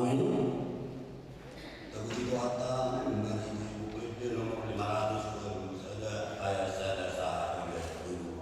Amin. Begitu hatta dengan ibu-ibu gede nomor 500 ada ayah saya saat dulu.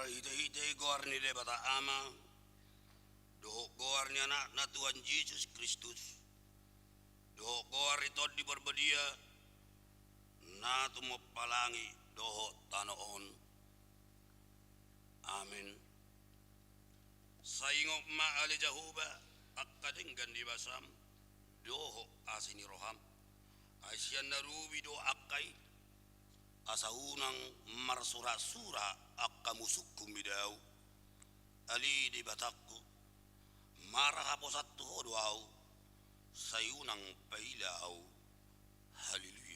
hite goar ni de bata ama doho goar ni anak na Tuhan Yesus Kristus doho goar itu di berbedia na tumo palangi doho tanoon amin saingok ma ali jahuba akkadeng gandi basam doho asini roham Asian narubi do akai asaunang marsura-sura akka musukum bidau ali di batakku marah posatu hodoau sayunang pailau haleluya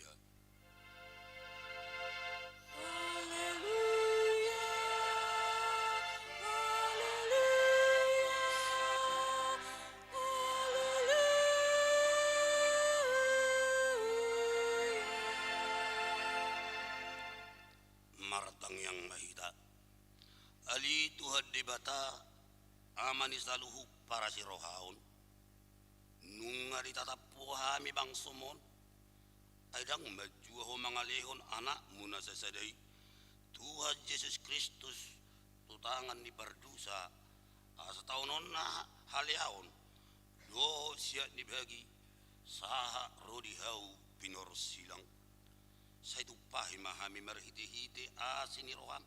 martang yang mahita ali Tuhan di bata amani saluhu para si rohaun nunga ditatapu hami bang sumon aidang maju ho mangalehon anak muna sesadai Tuhan Yesus Kristus tutangan di berdosa asa taunon na haliaon do siat dibagi saha rodihau pinor silang saya tupahi mahami marhiti-hiti asini roham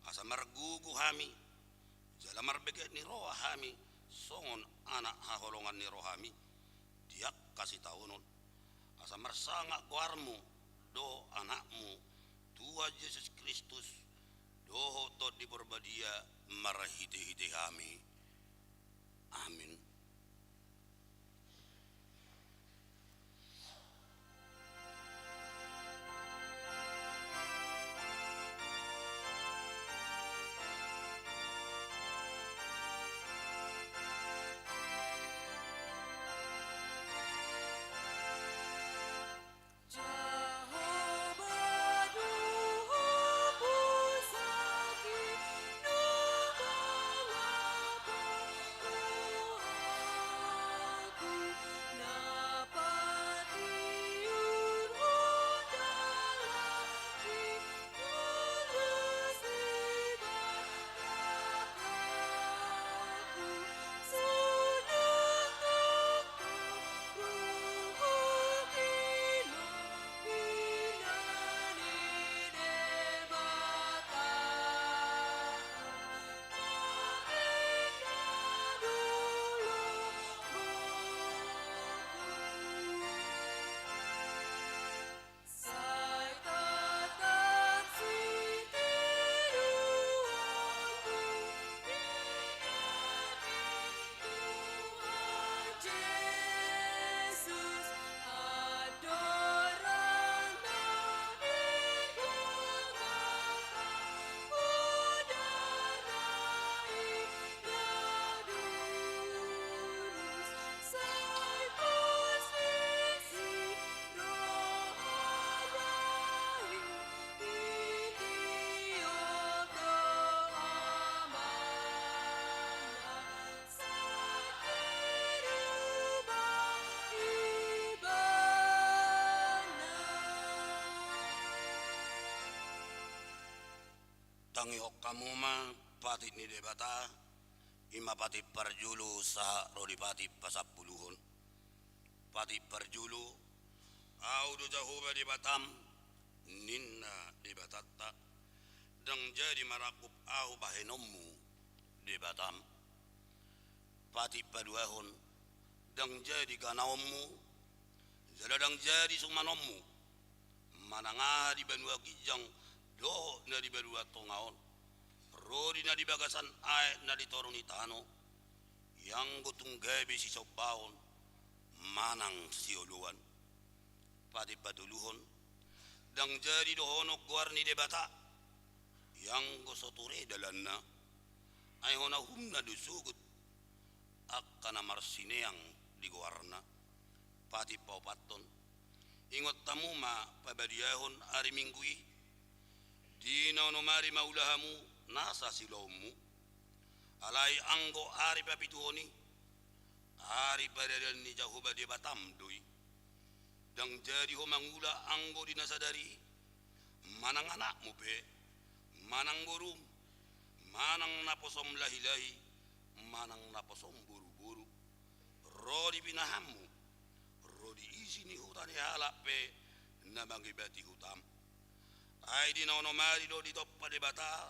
asa margugu hami jala marbeget ni roha hami songon anak haholongan ni rohami dia kasih tahunon asa marsanga guarmu do anakmu Tuhan Yesus Kristus doho to di berbadia marhiti-hiti hami amin. Tangihok kamu ma pati ni debata ima pati parjulu sa rodipati pasapuluhon pati parjulu au do jahuba di batam ninna di batatta dang jadi marakup au bahenommu di batam pati paduahon dang jadi ganaommu dang jadi sumanommu mananga di benua kijang do na di berua tongaon rodi na di bagasan ae na di toruni tano yang gutung gabi si sopaon manang sioluan pati patuluhon dang jadi dohono guarni de bata yang gosoture dalanna ay hona humna dusugut akkana marsineang di guarna pati paupaton ingot tamu ma pabadiahon hari minggui Dina onomari maulahamu nasa silomu alai anggo ari papituoni ari padadan ni jahuba di batam doi dang jadi ho mangula anggo dinasadari manang anakmu pe manang borum manang naposom lahi-lahi, manang naposom buru-buru, rodi pinahamu, rodi isini hutani halape na mangibati hutam. Ay di na onomari do di toppa de bata,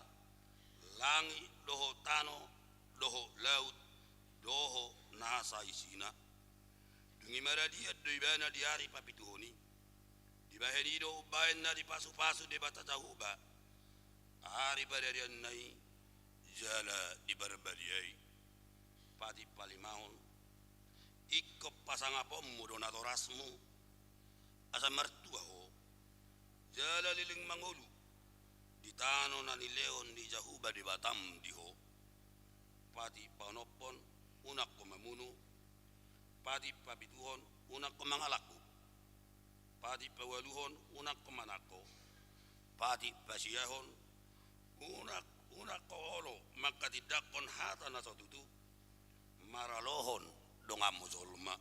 langi doho tano, doho laut, doho nasa isina. Dungi maradia do ibana di hari papituhoni, di baheni do ubayan na di pasu-pasu de bata jahuba, hari pada dia nai jala di barbariai, pati palimahon, ikop pasang apom donatorasmu, asa mertua ho, jala liling mangolu, di tano na ni leon di jahuba di batam di ho, pati panopon unak ko mamunu, pati papituhon unak ko mangalaku, pati pawaluhon unak ko manako, pati pasiyahon unak ko olo makatidakon hata na sotutu, maralohon dongam zolma,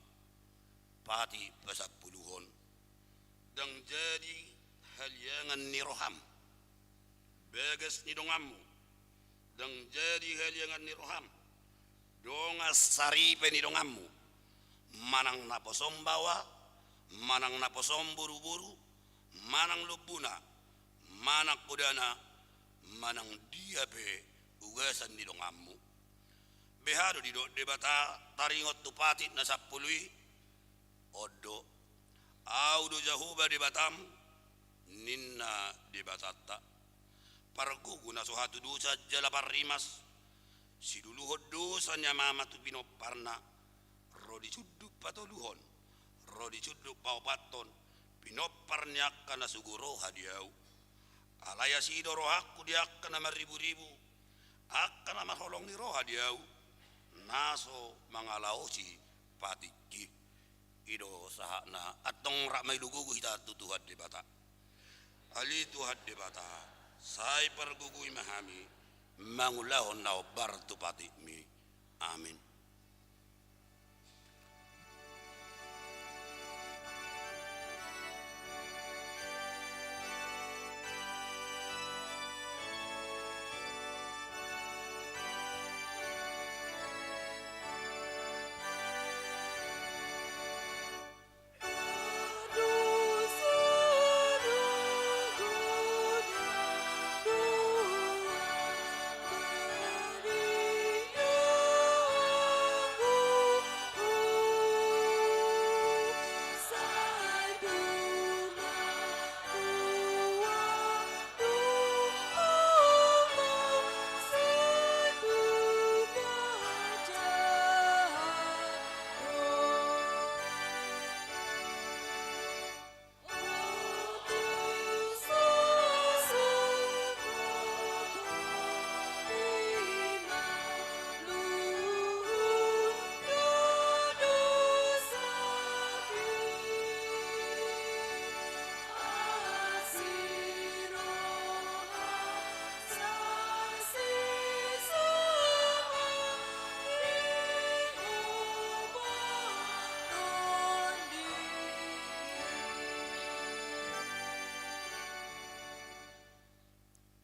pati pasapuluhon, dang jadi haliangan ni roham, beges ni dongamu, dang jadi haliangan ni roham, dongas saripe ni dongamu, manang naposom bawa, manang naposom buru-buru, manang lubuna, manang kudana, manang diabe ugasan ni dongamu. Behado di debata taringot tupati na sapului, odo, audo jahuba di batam, ninna di batata, pargugu na suhatu dusa jala parimas, si duluhod dusa nya mama tu pinoparna, rodi cuduk patoluhon, rodi cuduk paupaton, pinoparnya kana suguro hadiau, alaya si dorohaku dia kana maribu-ribu, akan nama holong ni roha diau, naso mangalausi patiki, ido sahana atong ramai lugugu hita tutuhat di bata, ali tuhat di bata, sai pergugui mahami, mangulahon nau bartu patimi, amin.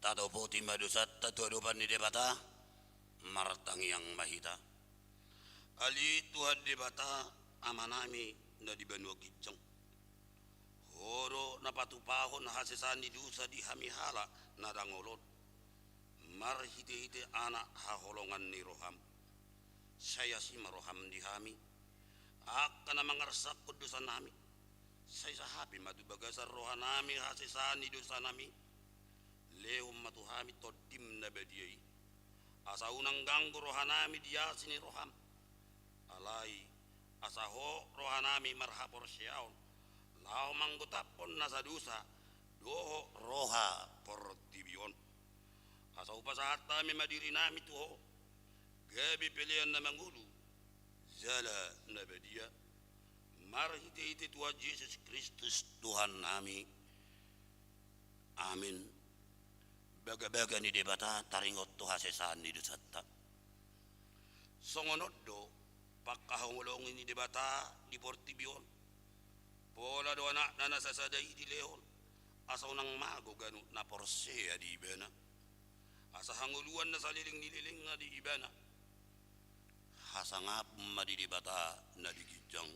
Tato poti madusat tatu adupan ni debata martang yang mahita ali tuhan debata amanami na di banua kiceng horo na patupahon hasesani dusa di hamihala na dangolot marhite-hite anak haholongan ni roham saya si maroham di hami akan mangarsak kudusan nami saya sahabi madu bagasar rohanami hasesani dusa nami lehum matuhami todim nabadiyai asa unang ganggu rohanami dia sini roham alai asa ho rohanami marhapor syaun lau manggutapon nasadusa doho roha portibion asa upasahata mi madiri nami tuho gabi pilihan na mangulu zala nabadiya marhiti Tuhan Yesus Kristus Tuhan nami amin. Baga-baga ni debata taringot to hasesan ni dusatta. Songonod do pakahongolong ni debata di Portibion. Pola do anak na nasasaday di Leon. Asaw nang mago ganu na porsea di bena. asa hanguluan na saliling-nililing nga di ibana, hasangap madidibata na digijang.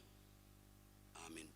Amin.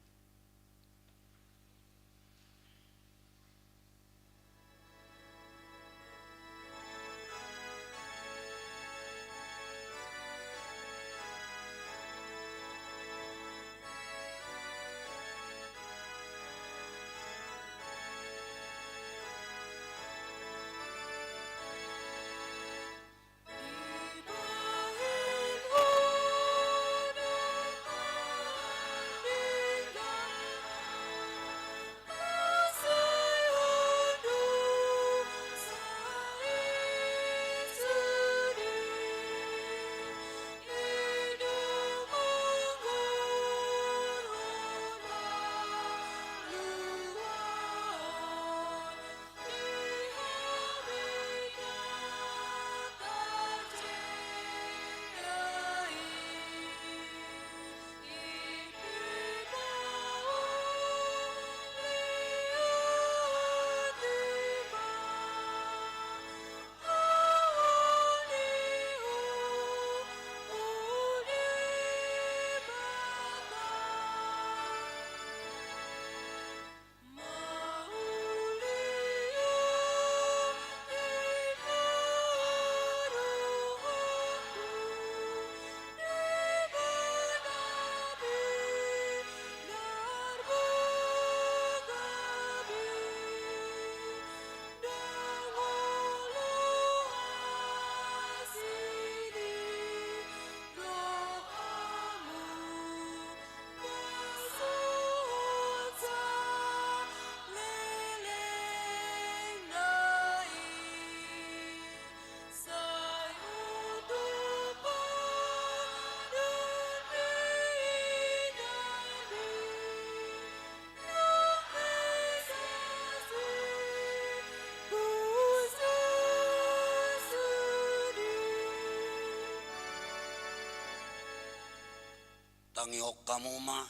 Tangiok kamu mah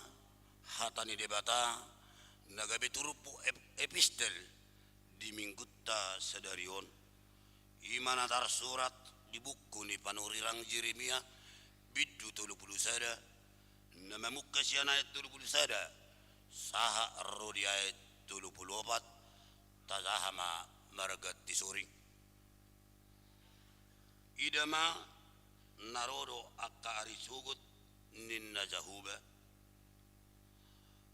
hatani debata nagabe turupu epistel di minggutta sedarion imana tar surat di buku ni panurirang Jeremia biddu 30 sada nama muka siana ayat 30 sada saha rodi ayat 34 tazahama maragat tisuring idama narodo akka ari sugut ninna jahuba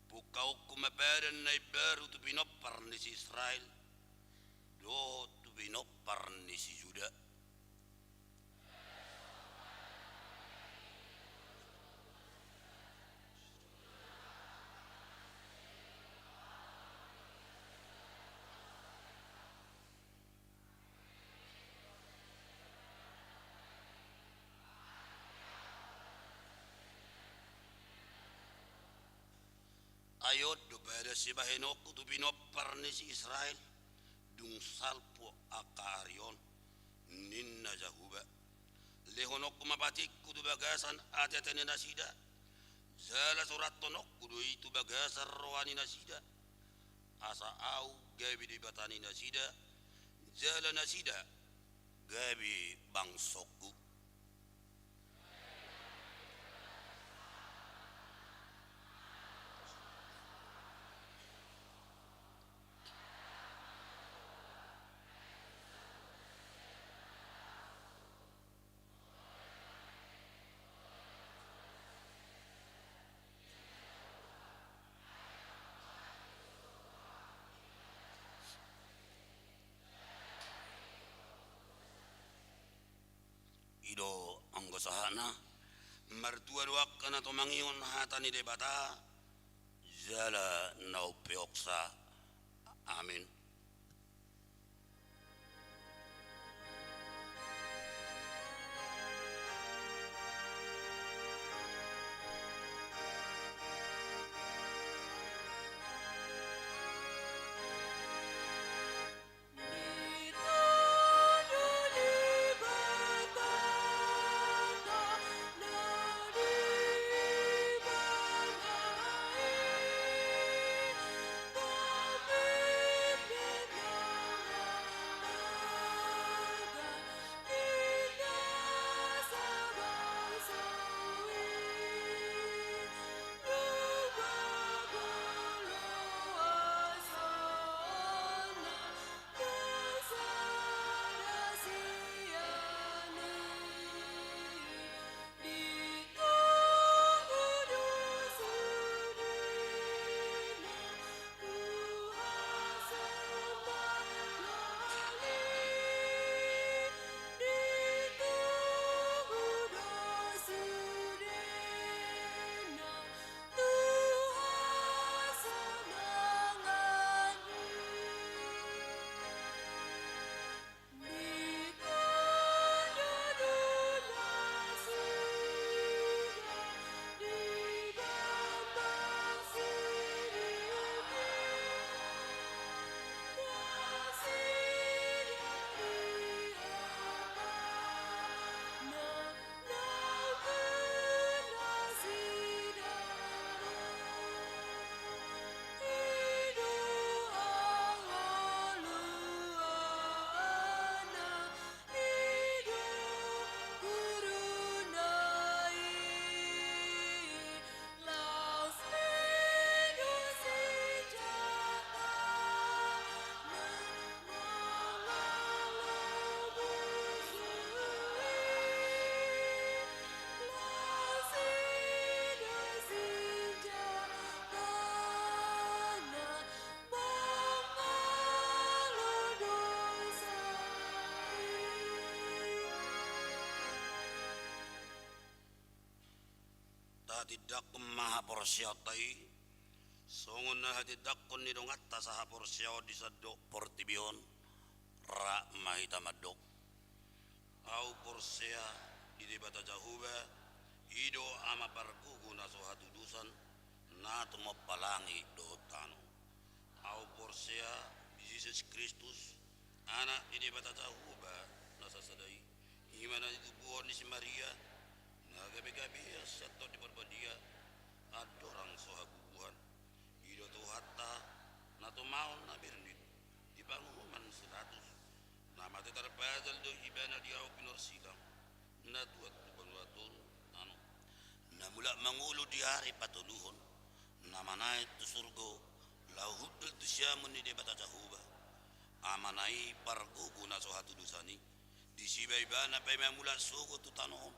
bukau kumabaran na baru tu binopar ni si Israel do tu binopar ni si Juda ayod do bada si bahenok tu binopar ni si Israel dung salpo akarion ninna jahuba lehonok kumabatik kudu bagasan atetene nasida zala surat tonok kudu itu bagasar rohani nasida asa au gabi di batani nasida zala nasida gabi bangsoku ido anggosahana martua doakan atau mangion hatani debata zala nau peoksa amin. tidak maha porsiatai songon na hatidak kon ni dong atta saha porsiao di sadok portibion ra mahita madok au porsia di debata jahuba ido ama parkuku na so hatudusan na tumo palangi do tano au porsia Yesus Kristus anak di debata jahuba na sasadai himana itu buon di si Maria na gabi-gabi sato di perbadia adorang sohagubuhan ido tu hatta na tu maon na birnit di pangumuman 100 na mati terpajal do ibana di au pinor silang na tuat panuaton anu na mula mangulu di hari patuluhon na manai tu surgo lahudul tu syamun ni debata cahuba amanai pargugu na sohatu dusani di sibaibana pa mula sugo tu tanom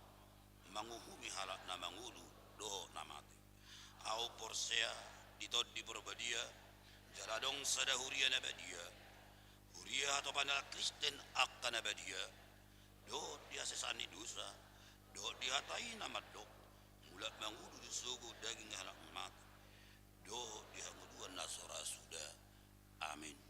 manguhumi halak na mangulu doho na mati au porsea ditod di perbadia jaradong sada huria na badia huria atau pandala Kristen akan na badia do dia sesani dosa do dihatai nama dok mulat mangulu di sugu daging halak mati do dia nguduan nasora sudah amin.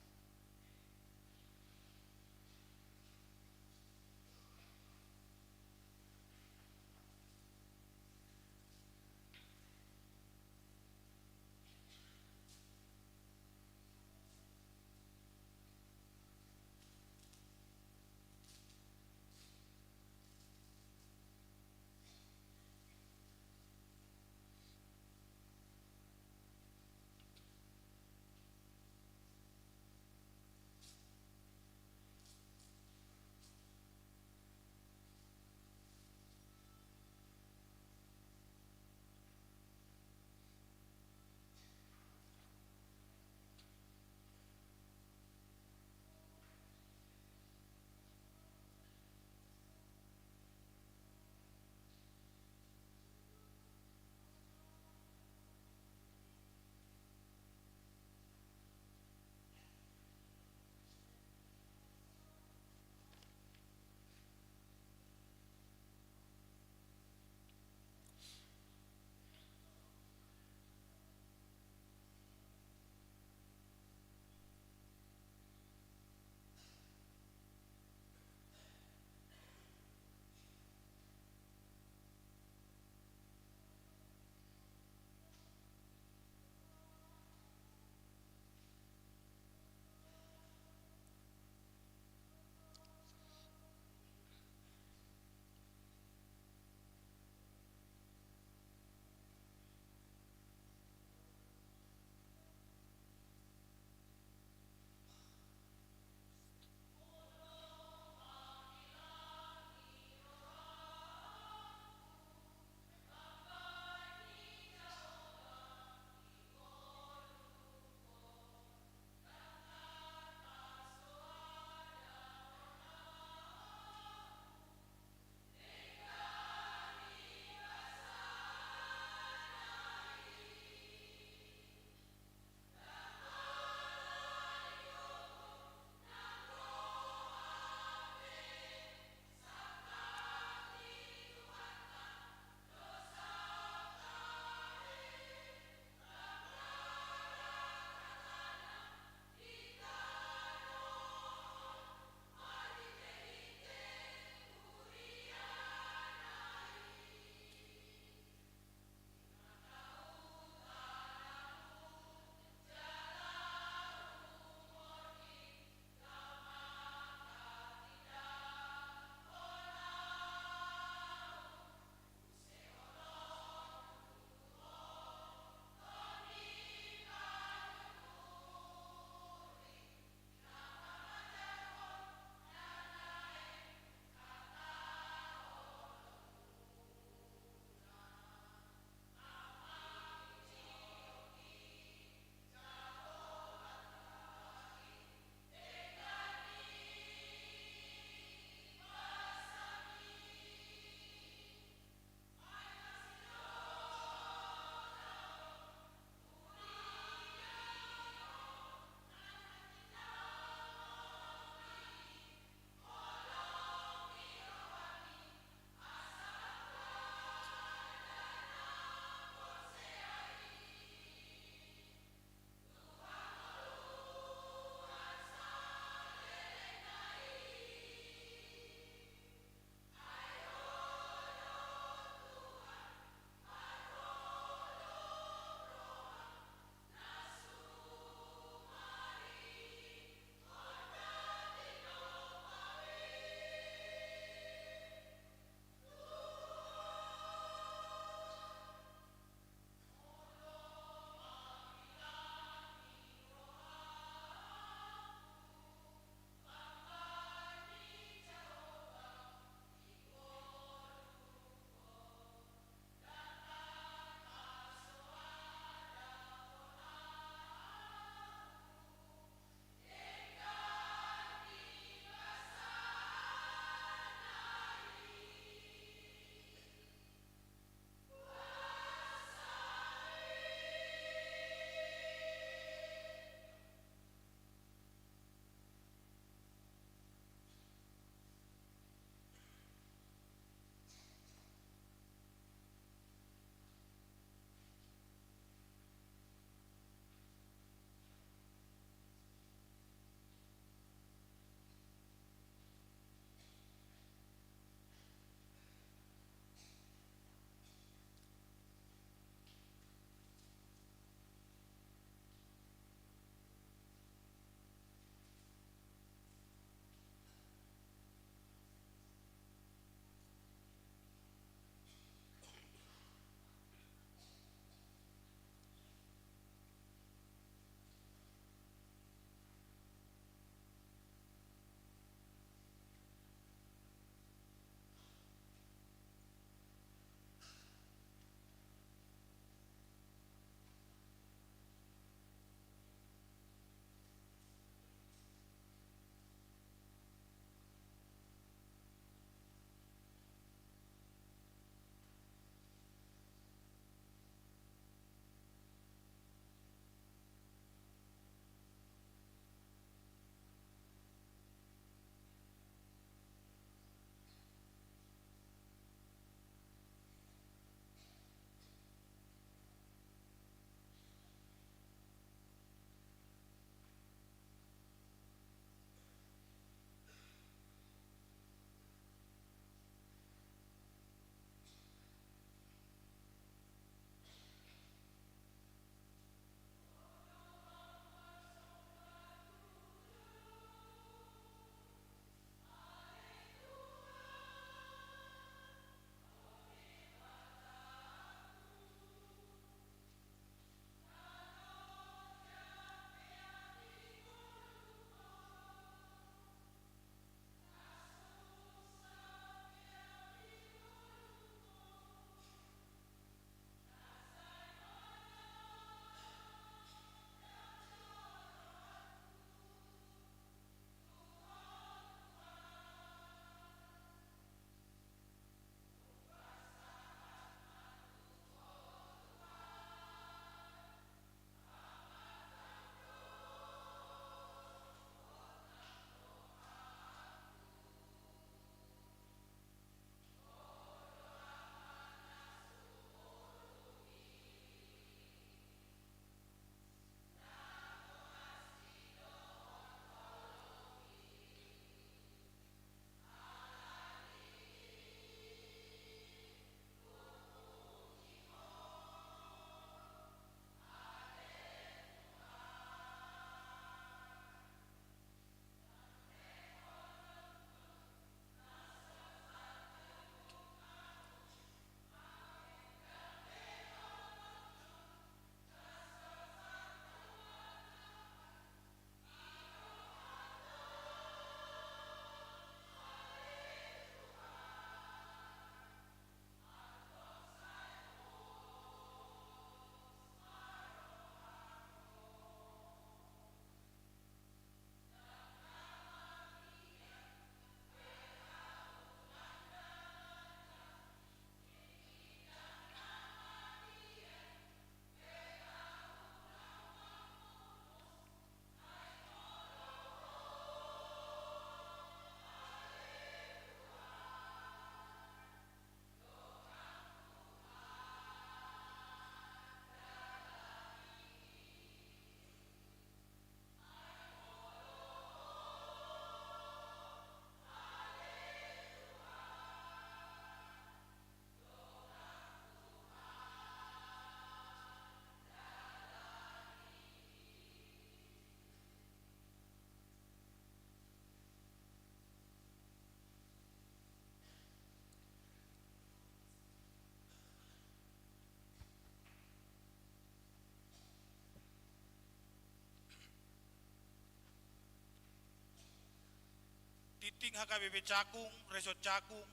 Titing HKBP Cakung, Resort Cakung,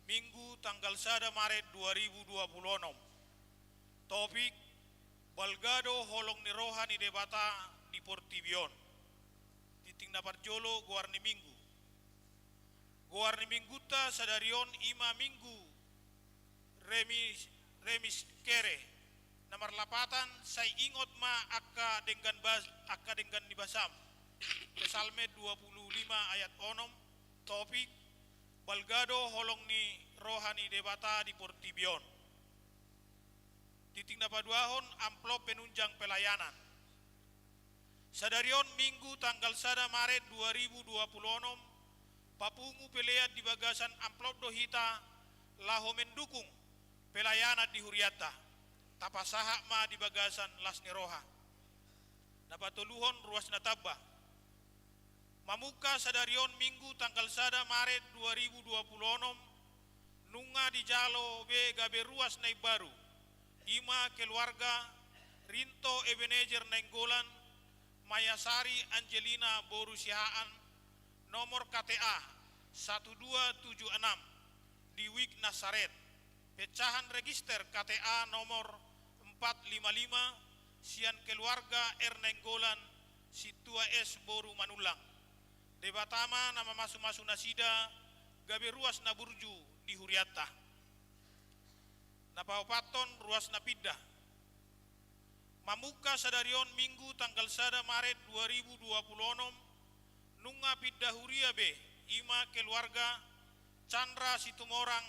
Minggu tanggal 1 Maret 2026. Topik, Balgado holong ni rohani debata di Portibion. Titing dapat jolo guarni Minggu. Guarni Minggu ta sadarion ima Minggu remis kere. Nomor lapatan saya ingot ma akka dengan nibasam. Kesalme 25 ayat 6. Topik, Balgado holong ni rohani debata di Portibion. Titing dapat duahon amplop penunjang pelayanan. Sadarion Minggu tanggal 1 Maret 2026 papungu peleat di bagasan amplop dohita laho mendukung pelayanan di Huriata. Tapasahak ma di bagasan las niroha. Napatuluhon ruas natabah. Mamuka sadarion Minggu tanggal 1 Maret 2026 nunga di jalo be gabe ruas naik baru. Ima keluarga Rinto Ebenezer Nenggolan, Mayasari Angelina Borusihaan, nomor KTA 1276 di Wik Nasaret. Pecahan register KTA nomor 455 sian keluarga Ernenggolan Situa S Boru Manulang. Debatama nama masu-masu nasida gabe ruas naburju di Huriata. Napaopaton ruas napida. Mamuka sadarion Minggu tanggal 1 Maret 2026 nunga pidda Huria be ima keluarga Chandra Situmorang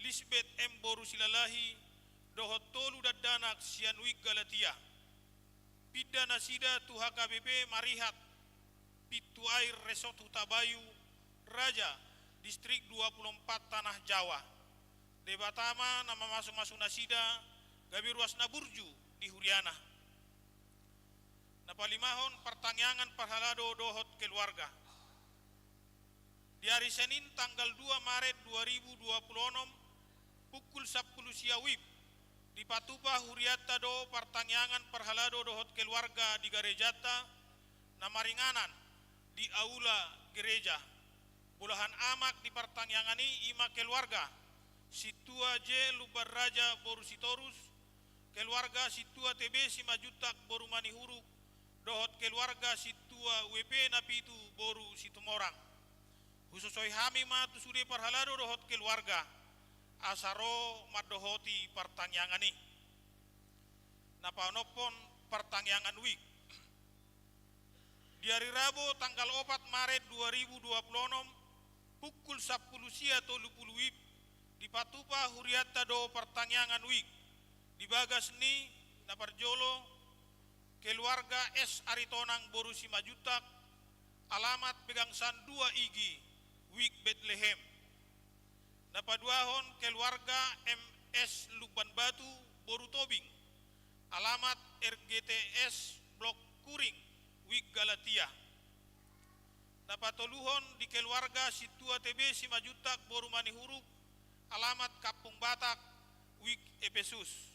Lisbeth M Boru Silalahi dohot tolu dadanak sianwik Galatia. Pidda nasida tu HKBP Marihat Pitu Air Resort Hutabayu Raja Distrik 24 Tanah Jawa. Debatama nama masuk-masuk nasida gabi ruas naburju di Huriana. Napalimahon pertanyaan parhalado dohot keluarga. Di hari Senin tanggal 2 Maret 2026 pukul 10 siawib di Patupa Huriata do pertanyaan parhalado dohot keluarga di Garejata namaringanan di aula gereja. Bulahan amak di pertanyaan ini ima keluarga Situa J Lubar Raja Boru Sitorus, keluarga Situa TB Simajutak Boru Manihuruk, dohot keluarga Situa WP Napitu Boru Situmorang. Khususoi hami matu sude parhalado dohot keluarga asaro madohoti pertanyaan ini. Napaonopon pertanyaan wik. Di hari Rabu tanggal 4 Maret 2026 pukul 10 sia 30 wib di Patupa Huriata do pertanyaan wik di bagas ni naparjolo keluarga S Aritonang Boru Simajutak alamat pegangsan 2 igi wik Bethlehem. Napaduahon keluarga MS Lukban Batu Boru Tobing alamat RGTS Blok Kuring Wik Galatia. Napatoluhon di keluarga Situa TB Simajutak Boru Manihuruk alamat Kampung Batak Wik Epesus.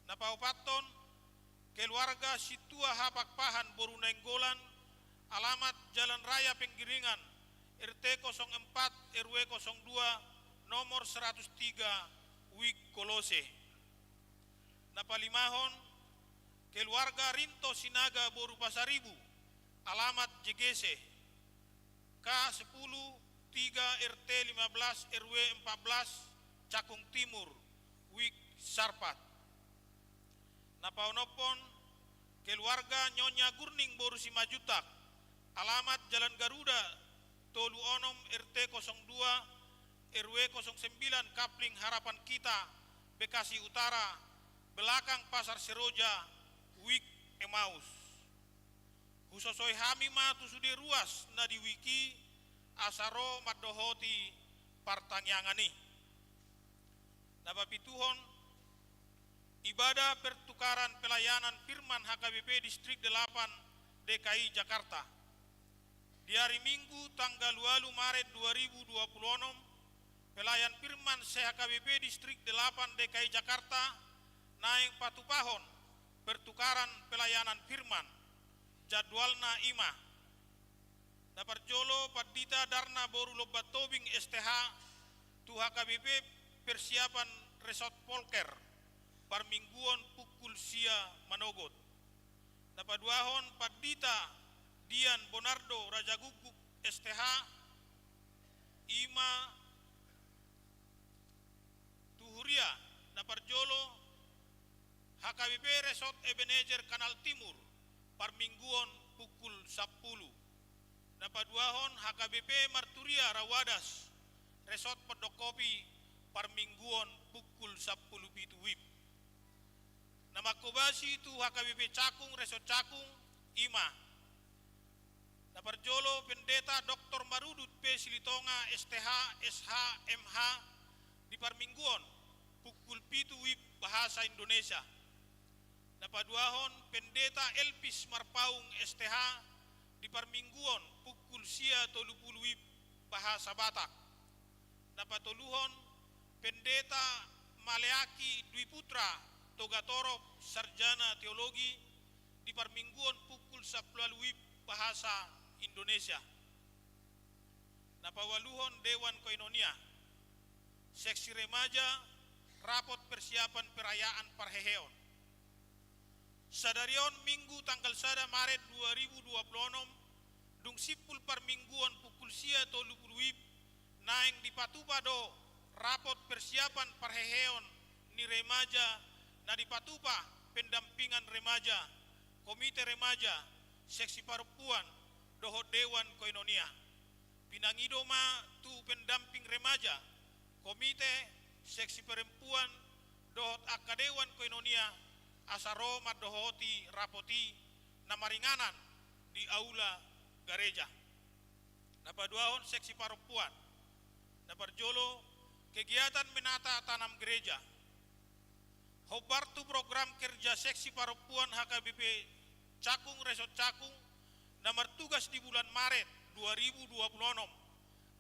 Napaopaton keluarga Situa Hapak Pahan Boru Nenggolan alamat Jalan Raya Penggiringan RT 04 RW 02 nomor 103 Wik Kolose. Napalimahon keluarga Rinto Sinaga Boru Pasaribu alamat JGC K10 3 RT 15 RW 14 Cakung Timur Wik Sarpat. Napaonopon keluarga Nyonya Gurning Boru Simajutak alamat Jalan Garuda Tolu Onom RT 02 RW 09 Kapling Harapan Kita Bekasi Utara belakang Pasar Seroja Wik Emaus. Khususoi hami matu sude ruas na di wiki asaro madohoti pertanyaan ini. Napapituhon ibadah pertukaran pelayanan firman HKBP Distrik 8 DKI Jakarta. Di hari Minggu tanggal 2 Maret 2026 pelayan firman HKBP Distrik 8 DKI Jakarta naik patupahon pertukaran pelayanan firman jadwalna ima. Naparjolo Padita Darna Boru Lobbat Tobing STH tu HKBP persiapan Resort Polker parmingguan pukul sia manogot. Napaduahon Padita Dian Bonardo Raja Guguk STH Ima Tuhuria Naparjolo HKBP Resort Ebenezer Kanal Timur parmingguan pukul 10. Napaduahon HKBP Marturia Rawadas Resort Pendokopi parmingguan pukul 10 pitu wib. Namakobasi tu HKBP Cakung Resort Cakung Ima. Naparjolo Pendeta Dr. Marudut P. Silitonga STH SH MH di parmingguan pukul pitu wib bahasa Indonesia. Napaduahon Pendeta Elpis Marpaung STH di parmingguan pukul sia 30 wib bahasa Batak. Napatoluhon Pendeta Maleaki Dwi Putra Togatorop Sarjana Teologi di parmingguan pukul 10 wib bahasa Indonesia. Napawaluhon Dewan Koinonia Seksi Remaja rapot persiapan perayaan Parheheon. Sadarion Minggu tanggal 1 Maret 2026 dung sipul parmingguan pukul sia 30 wib naeng di Patupado rapot persiapan Parheheon ni remaja na di Patupa pendampingan remaja komite remaja seksi perempuan doho Dewan Koinonia pinangidoma tu pendamping remaja komite seksi perempuan dohot akadewan Koinonia asaro madohoti rapoti namaringanan di aula gereja. Napaduahon seksi perempuan naparjolo kegiatan menata tanam gereja. Hobartu program kerja seksi perempuan HKBP Cakung Resort Cakung nomor tugas di bulan Maret 2026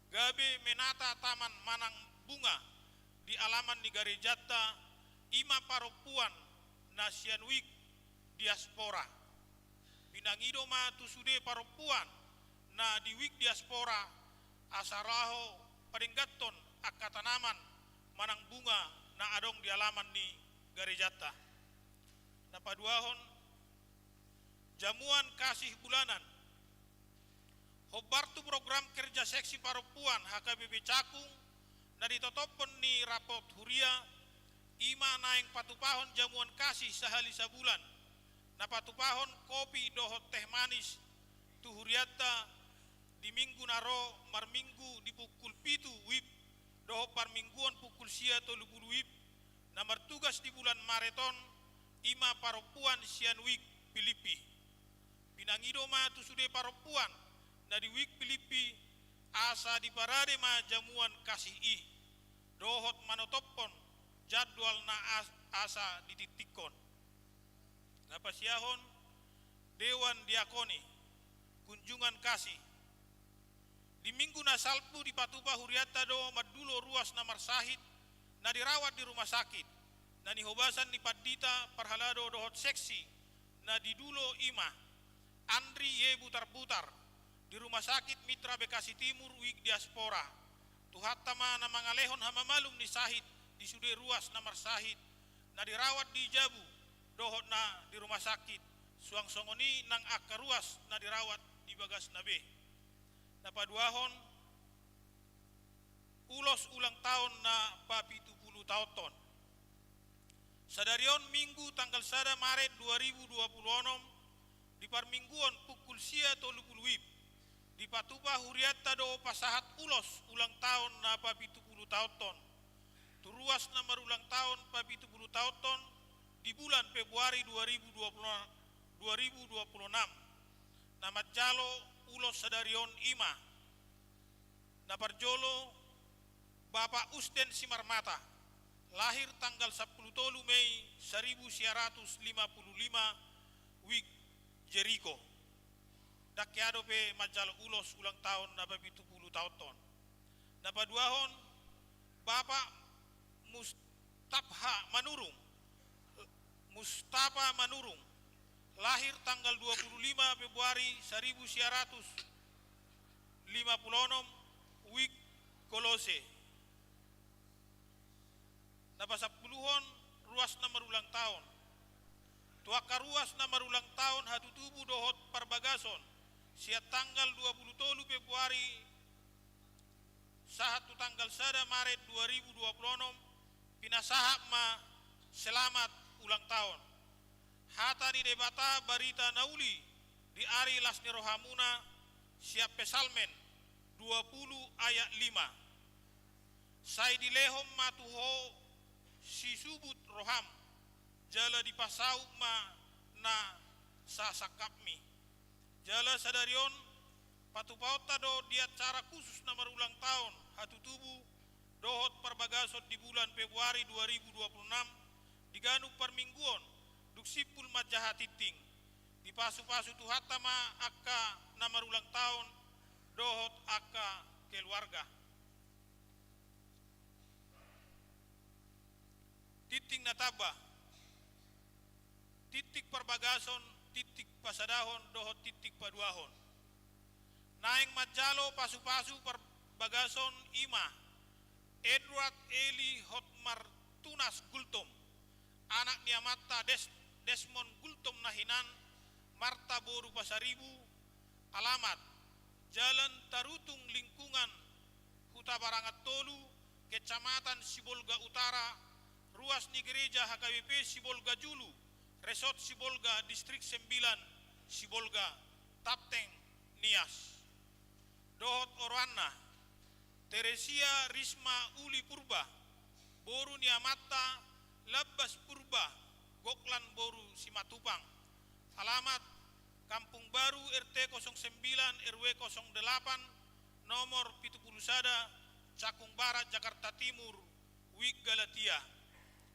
gabe menata taman manang bunga di alaman di Garejata ima perempuan Nasian Week Diaspora. Pinangidoma tusude perempuan na di Week Diaspora asaraho padenggaton akatanaman manang bunga na adong di alaman ni Garejata. Napaduahon jamuan kasih bulanan. Hobartu program kerja seksi perempuan HKBP Cakung na ditotopon ni rapot huria ima naeng patupahon jamuan kasih sehali sabulan. Napatupahon kopi dohot teh manis tu huriata di minggu naro marminggu di pukul pitu wib doho parmingguan pukul sia 30 wib. Namar tugas di bulan Mareton ima perempuan sian wik Filipi. Pinangidoma tu sude perempuan na di wik Filipi asa di parade ma jamuan kasih i dohot manotopon jadwal na asa dititikon. Napasiahon Dewan Diakoni kunjungan kasih di minggu na salpu di Patupa huriata do madulo ruas na marsahid na dirawat di rumah sakit na nihobasan di Padita parhalado dohot seksi na di dulo ima Andri ye butar-butar di rumah sakit Mitra Bekasi Timur Wik Diaspora tuhatama na mangalehon hamamalum ni sahid di sude ruas na marsahid na dirawat di Jabu dohot na di rumah sakit suang songoni nang akaruas na dirawat di Bagas Nabe. Napaduahon ulos ulang tahun na papitu puluh tahun. Sadarion Minggu tanggal 1 Maret 2026 di parmingguan pukul sia 30 wib di Patupa huriata do pasahat ulos ulang tahun na papitu puluh tahun. Turuas nomor ulang tahun papitu puluh tahun di bulan Februari 2026. Nama jalo ulos sadarion ima. Naparjolo Bapak Usden Simarmata lahir tanggal 10 Mei 1955 Wik Jericho. Dakyado pe majalo ulos ulang tahun na papitu puluh tahun. Napaduahon Bapak Mustafa Manurung lahir tanggal 25 Februari 1900 wik Kolose. Napasapuluhon ruas na marulang taon. Tuaka ruas na marulang taon hatutubu dohot parbagason siya tanggal 23 Februari sahat tu tanggal 1 Maret 2026 pinasahak ma selamat ulang tahun. Hata ni debata barita nauli di ari lasni rohamuna siap pesalmen 20 ayat 5. Sai dilehom matuho si subut roham jala di pasau ma na sasakapmi jala sadarion patupauta do di acara khusus na marulang tahun hatutubu dohot parbagason di bulan Februari 2026 diganu permingguan duksipul majahatiting di pasu-pasu tuhata ma akka na marulang tahun dohot akka keluarga titing nataba titik parbagason titik pasadahon dohot titik paduahon naeng majalo pasu-pasu parbagason ima Edward Eli Hotmar Tunas Gultom anak niamata Desmond Gultom nahinan Marta Boru Pasaribu alamat Jalan Tarutung Lingkungan Huta Barangat Tolu Kecamatan Sibolga Utara ruas ni gereja HKBP Sibolga Julu Resort Sibolga Distrik 9 Sibolga Tapteng Nias dohot Orwana Teresia Risma Uli Purba Boru Niamata Labbas Purba Goklan Boru Simatupang alamat Kampung Baru RT 09 RW 08 nomor 71 Cakung Barat Jakarta Timur Wik Galatia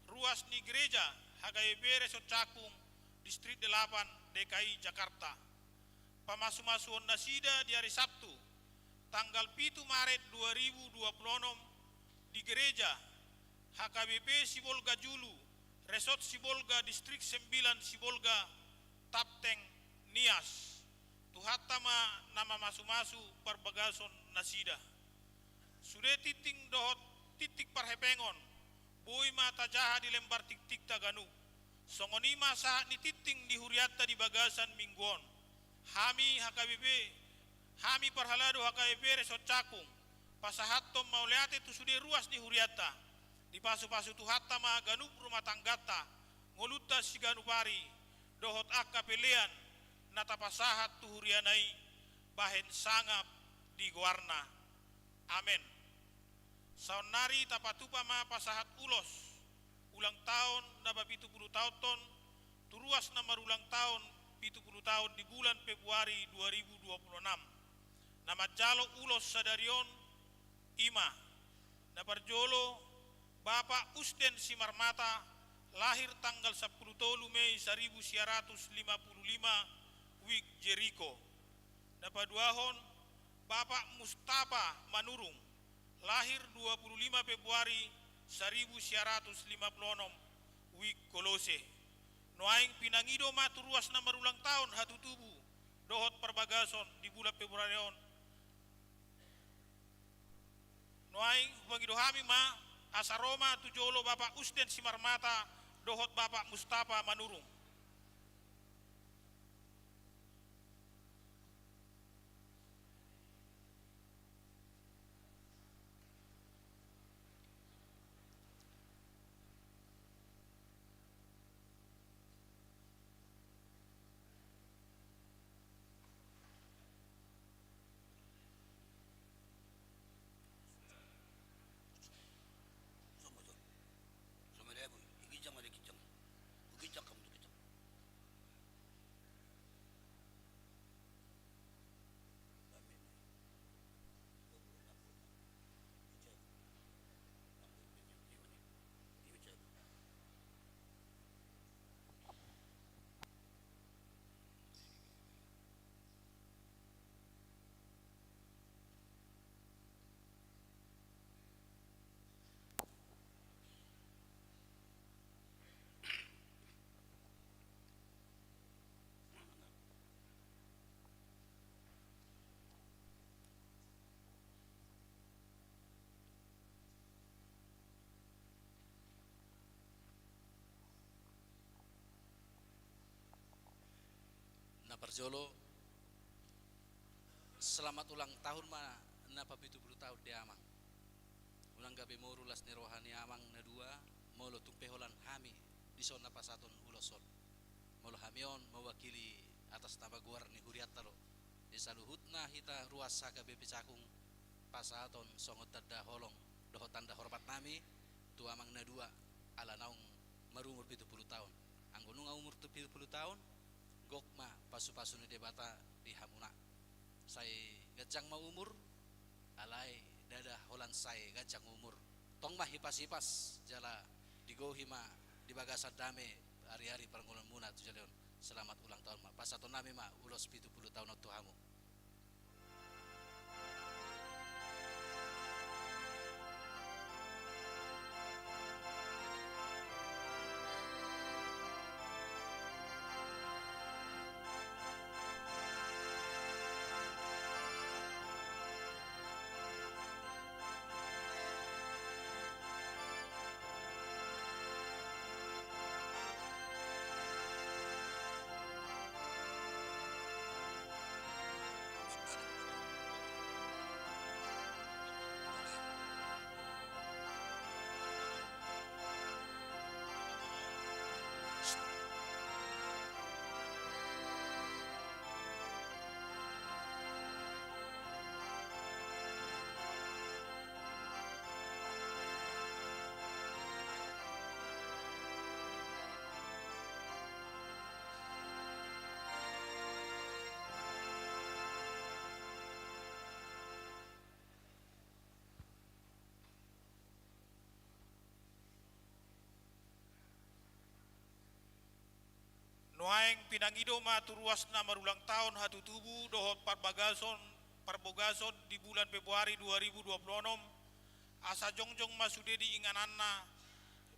ruas ni gereja HKBP Resort Cakung Distrik 8 DKI Jakarta pamasu-masuon nasida di hari Sabtu tanggal 7 Maret 2026 di gereja HKBP Sibolga Julu Resort Sibolga Distrik 9 Sibolga Tapteng Nias tuhatama nama masu-masu parbagason nasida sudah titing dohot titik parhepengon bui mata jaha di lembar tik-tik taganu songonima saat ni titing di huriata di bagasan mingguon hami HKBP hami parhalado HKBP Resort Cakung pasahatom mauleate tu sudah ruas di huriata di pasu-pasu tu hatta ma ganup rumah tanggata ngoluta si ganupari dohot akka pelean nata pasahat tu hurianai bahen sangap di guarna amen saunari tapatupa ma pasahat ulos ulang tahun naba 70 tahun turuas na marulang tahun 70 tahun di bulan Februari 2026 nama jalo ulos sadarion ima naparjolo Bapak Usden Simarmata lahir tanggal 10 Mei 1955 Wik Jericho napaduahon Bapak Mustafa Manurung lahir 25 Februari 1956 Wik Kolose noaing pinangido maturuas na marulang tahun hatutubu dohot parbagason di bulan Februari on noaing pangidohami ma asaroma tujolo Bapak Usden Simarmata dohot Bapak Mustafa Manurung Ikijang ada kijang, ukijang kamu tu kijang. Parjolo, selamat ulang tahun ma napa 70 tahun di Amang. Ulang gabe morulas ni rohani Amang na dua, molo tumpeholan hami di son napa saton ulosol. Molo hamion mewakili atas nama guar ni Huriatalo. Di saluhut na hita ruas saka bebe cakung pasaton songot tada holong doho tanda hormat nami tu Amang na dua ala naung marumur 70 tahun. Anggonung umur 70 tahun gokma pasu-pasu ni debata di hamuna. Saya gajang mau umur alai dada holan saya gajang umur. Tong mah hipas-hipas jala digohi ma di bagasan dame hari-hari peranggulan muna tu jaleon. Selamat ulang tahun ma. Pasaton nami ma ulos 70 tahun waktu hamu. Nuaeng pinangido maturuas na marulang tahun hatu tubuh dohot parbogason di bulan Februari 2026 asa jongjong masude di ingananna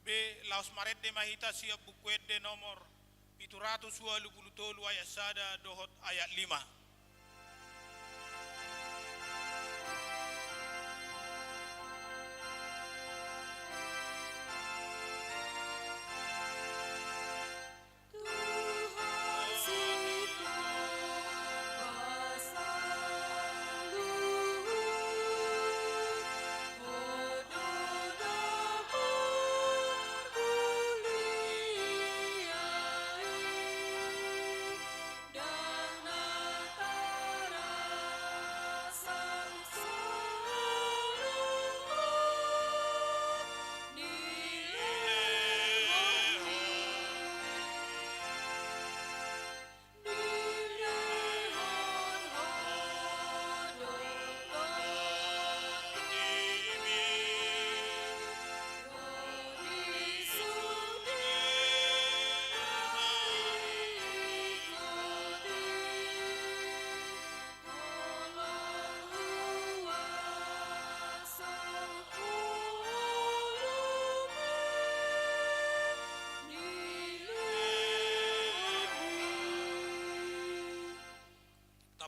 be laos marede mahita siap bukuede nomor 723 ayat sada dohot ayat 5.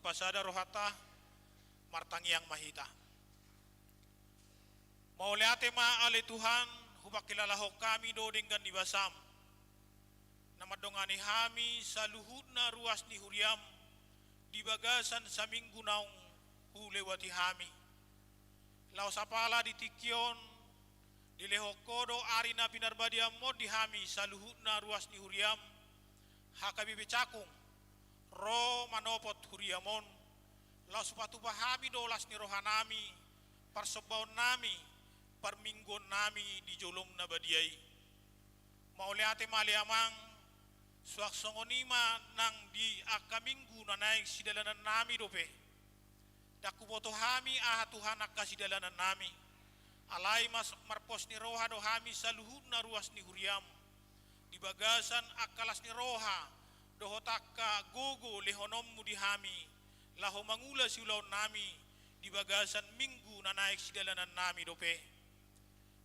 Pasada rohata martangiang mahita. Mauliate ma ale Tuhan hubakilalaho kami do dengan dibasam. Namadongani hami saluhutna ruas ni huriam di bagasan sa minggu naung hulewati hami. Lau sapala di tikion di lehokodo arina pinarbadia mod di hami saluhutna ruas ni huriam hakabibe cakung ro manopot huriamon la supatu pahami dolas ni rohanami parsebaun nami parminggon nami di jolom na badiai mauliate maliamang suak songonima nang di akaminggu na naik sidalanan nami dope dakuboto hami aha Tuhan akasidalanan nami alai mas marpos ni roha do hami saluhutna ruas ni huriam di bagasan akalas ni roha dohotaka gogo lehonommu di hami laho mangula siulaw nami di bagasan minggu na naik sidalanan nami dope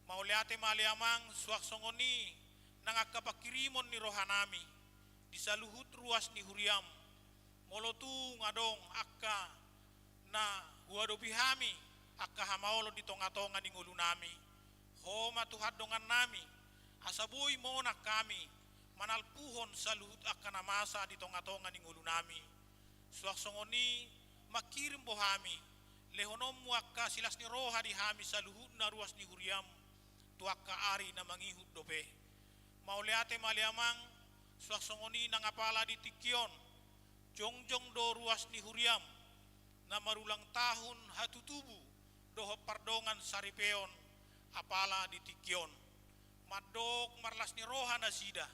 mauliate maliamang suak songoni nangakapakirimon ni rohanami di saluhut ruas ni huriam molotu ngadong akka na huadopi hami akka hamaolo di tonga-tonga ni ngulu nami homa tuhad dongan nami asabui monak kami manalpuhon saluhut akka namasa di tonga-tonga ni ngulu nami suaksongoni makirim bohami lehonom muakka silas ni roha di hami saluhut na ruas ni huriam tuakka ari na mangihut dope mauleate maliamang suaksongoni nangapala di tikion jongjong do ruas ni huriam na marulang tahun hatutubu doho pardongan saripeon apala di tikion madok marlas ni roha na sida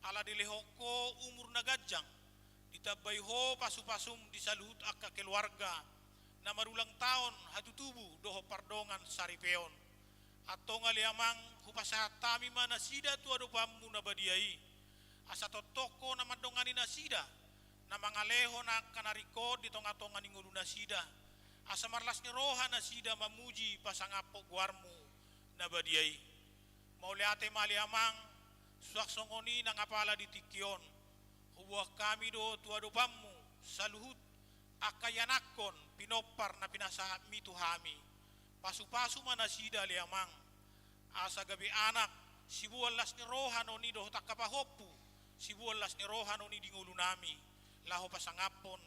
ala dilehoko umur nagajang ditabai ho pasu-pasum disaluhut akka keluarga na marulang tahun hatutubu doho pardongan saripeon atau ngaliamang hupasatami mana sida tu ado pammu na badiai asa totoko na madongani na sida na mangaleho na kanariko di tonga-tonga ni ngulu na sida asa marlas ni roha na sida mamuji pasangapo guarmu na badiai mauleate maliamang suaksongoni na ngapala di tikion hubuah kami do tuado pammu saluhut akayanakon pinopar na pinasahat mituhami pasu-pasu mana sida liamang asa gabi anak sibualas ni rohano ni do takapahopu sibualas ni rohano ni dingulu nami laho pasangapon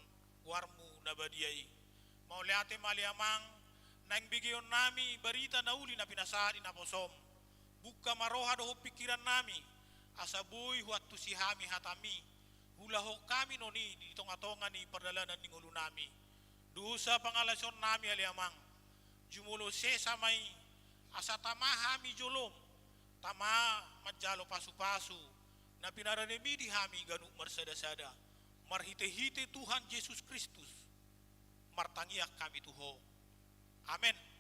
warmu nabadiai mauleate maliamang nang bigion nami barita nauli na pinasahat inaposom buka maroha do pikiran nami asabui huatu sihami hatami hulaho kami noni di tonga-tonga ni perdalanan ni ngulu nami dosa pangalason nami aliamang jumulo sesamai asa tamahami jolom tama majalo pasu-pasu na pinaranemi di hami ganuk marsada-sada marhite-hite Tuhan Yesus Kristus martangiak kami tuho amen.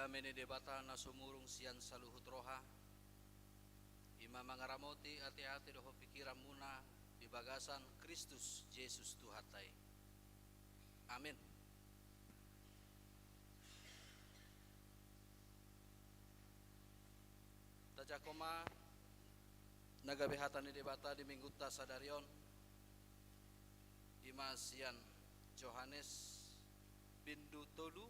Kami ni debata na sumurong siyan sa luhut roha. Ima mangaramoti ati-ati doho pikiran muna di bagasan Kristus Jesus Tuhatay. Amin. Tajakoma nagabihatan ni debata di mingguta sa darion. Ima siyan Johannes bindu tolu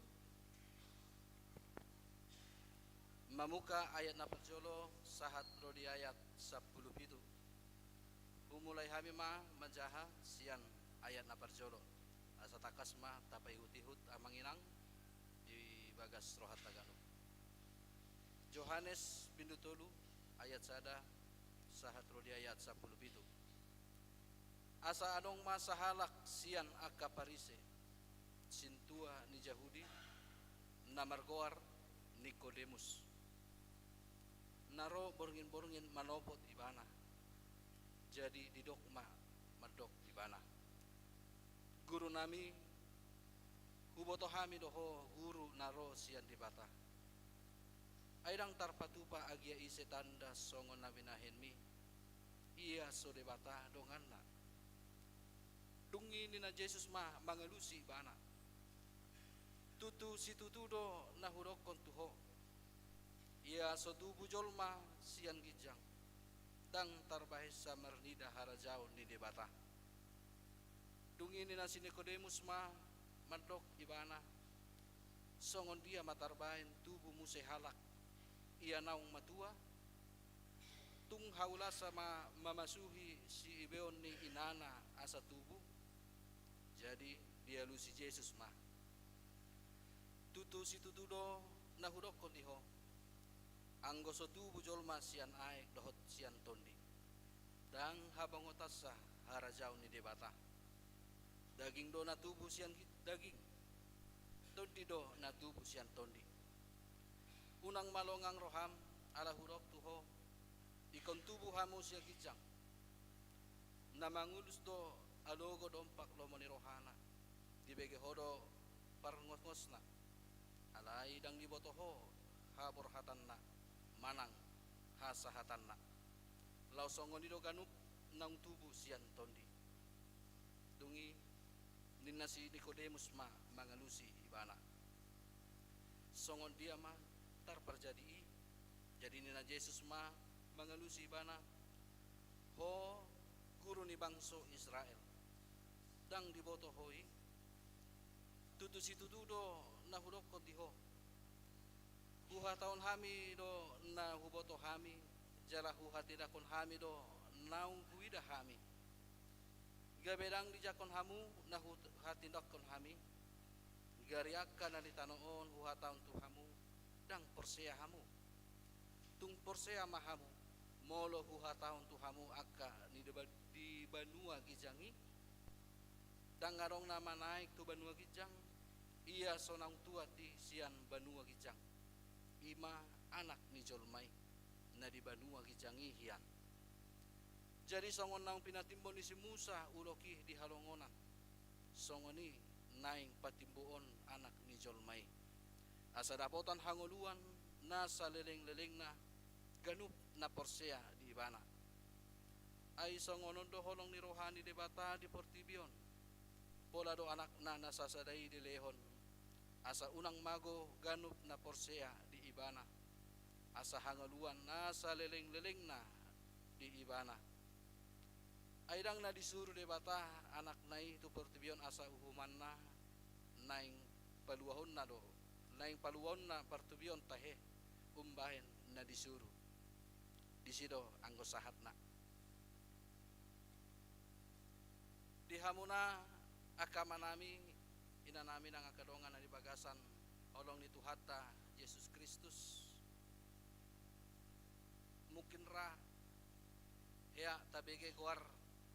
mamuka ayat na perjolo sahat rodi ayat 10 pitu. Umulai hami ma majaha sian ayat na perjolo. Asa takas ma tapai hutihut amanginang di bagas rohat Tagalog. Johannes bindu tolu ayat sada sahat rodi ayat 10 pitu. Asa anong masahalak sian akaparise sintua ni Yahudi namargoar Nikodemus. Naro borngin-borngin manopot ibana. Jadi didokma madok ibana. Guru nami huboto hami doho guru naro sian dibata. Aidang tarpatupa agia ise tanda songon nabinahen mi. Iya so debata donganna. Dungi ni na Jesus ma mangalusi ibana. Tutu si tutudo nahurokon tuho. Ia sotubu jolma sian gijang dang tarbahis sa mernida harajao ni debata. Dungi ni nasi Nikodemus ma madok ibana songon dia matarbahin tubuh muse halak ia naung matua tung haula sama mamasuhi si ibeon ni inana asa tubuh jadi dia lusi Jesus ma tutu si tutudo nahurokon iho anggo sotubu jolma sian aek dohot sian tondi dang habang otasa harajau ni debata daging do na tubuh sian daging tondi do na tubuh sian tondi unang malongang roham ala hurok tuho ikon tubuh hamu siya gijang na mangulus do alogo dompak lomo ni rohana dibege hodo parngos-ngosna alai dang dibotoho habor hatanna manang hasahatanna lau songon dido ganup nang tubuh sian tondi dungi ninna si Nikodemus ma mangalusi ibana songon dia ma tarperjadi jadi nina Jesus ma mangalusi ibana ho guru ni bangso Israel dang diboto hoi tutu si tutudo nahurok kontiho huha taon hami do na huboto hami jala huha tidakon hami do nau huida hami gabedang dijakon hamu na huha tidakon hami gariaka na ditanoon huha taon tu hamu dang porsea hamu tung porsea mahamu molo huha taon tu hamu akka ni di banua gijangi dang ngarong nama naik tu banua gijang iya sonang tua ti sian banua gijang ima anak ni jolmai na di banua gijangi hian jadi songon naung pinatimbon ni si Musa uloki di halongonan songoni naing patimbuon anak ni jolmai asa dapotan hangoluan na sa leleng-leleng na ganup na porsea di ibana ay songonon do holong ni rohani debata di portibion pola do anak na nasasadai di lehon asa unang mago ganup na porsea di ibana asa hangaluan nasa leleng-leleng na di ibana aidang na disuruh debata anak nai tu pertibion asa uhuman na naing paluahon na do naing paluahon na pertibion tahe umbahen na disuruh disido anggo sahat na dihamuna akama nami ina namin ang akadongan na di bagasan olong ni Tuhata Yesus Kristus mungkin ra hea tabege guar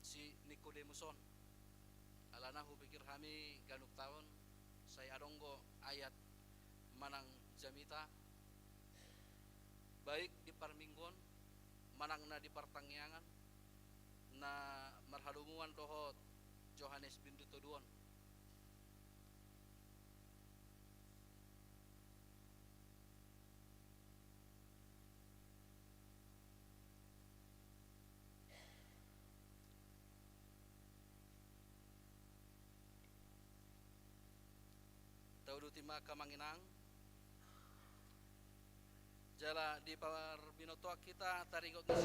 si Nikodemuson alana hubikir hami ganuk taon saya adonggo ayat manang jamita baik di parminggon manang na di partangyangan na marhalumuan dohot Johannes bindu toduon ultima kamanginang jala di parbinotoa kita tarigot na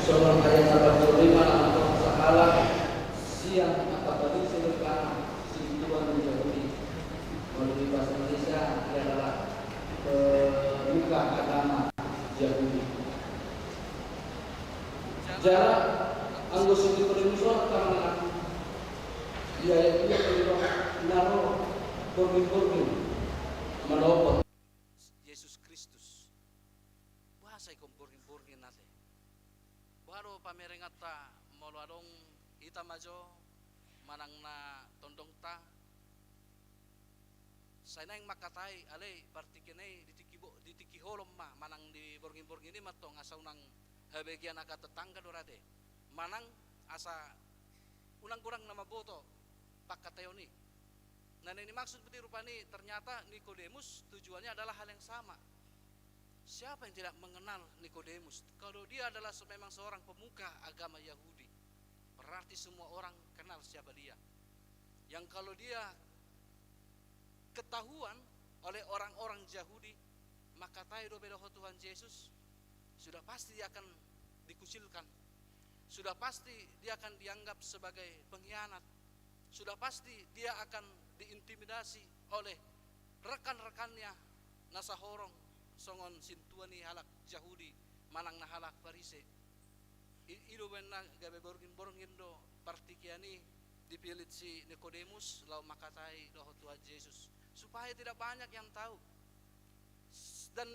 Surah ayat 85 atau sahala siang apabila silakan si Tuhan Yahudi melalui bahasa Indonesia dia adalah pemuka agama Yahudi. Jarak anggo sini Korintus karena dia itu kalau naruh borgin menopot Yesus Kristus bahasa ikom burgin nate baru pameringat ta molo adong ita majo manang na tondong ta sana yang makatai ale partikenai ditiki holom ma manang di burgin ini matong asa unang habegian aka tetangga dorate manang asa unang kurang nama boto pakatayoni. Nah ini maksud seperti rupani ternyata Nikodemus tujuannya adalah hal yang sama. Siapa yang tidak mengenal Nikodemus? Kalau dia adalah memang seorang pemuka agama Yahudi, berarti semua orang kenal siapa dia. Yang kalau dia ketahuan oleh orang-orang Yahudi, maka tayo bedo Tuhan Yesus, sudah pasti dia akan dikucilkan. Sudah pasti dia akan dianggap sebagai pengkhianat. Sudah pasti dia akan diintimidasi oleh rekan-rekannya nasahorong songon sintuani halak Yahudi manang na halak Farise. Ido benna gabe borgin do partikiani dipilit si Nikodemus lau makatai doh Tuhan Yesus supaya tidak banyak yang tahu. Dan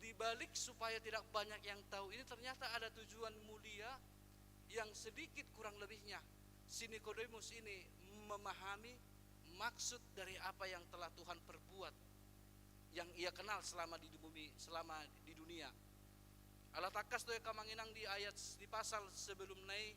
dibalik supaya tidak banyak yang tahu ini ternyata ada tujuan mulia yang sedikit kurang lebihnya si Nikodemus ini memahami maksud dari apa yang telah Tuhan perbuat yang ia kenal selama di bumi, selama di dunia. Ala takas doy kamanginang di ayat di pasal sebelum nai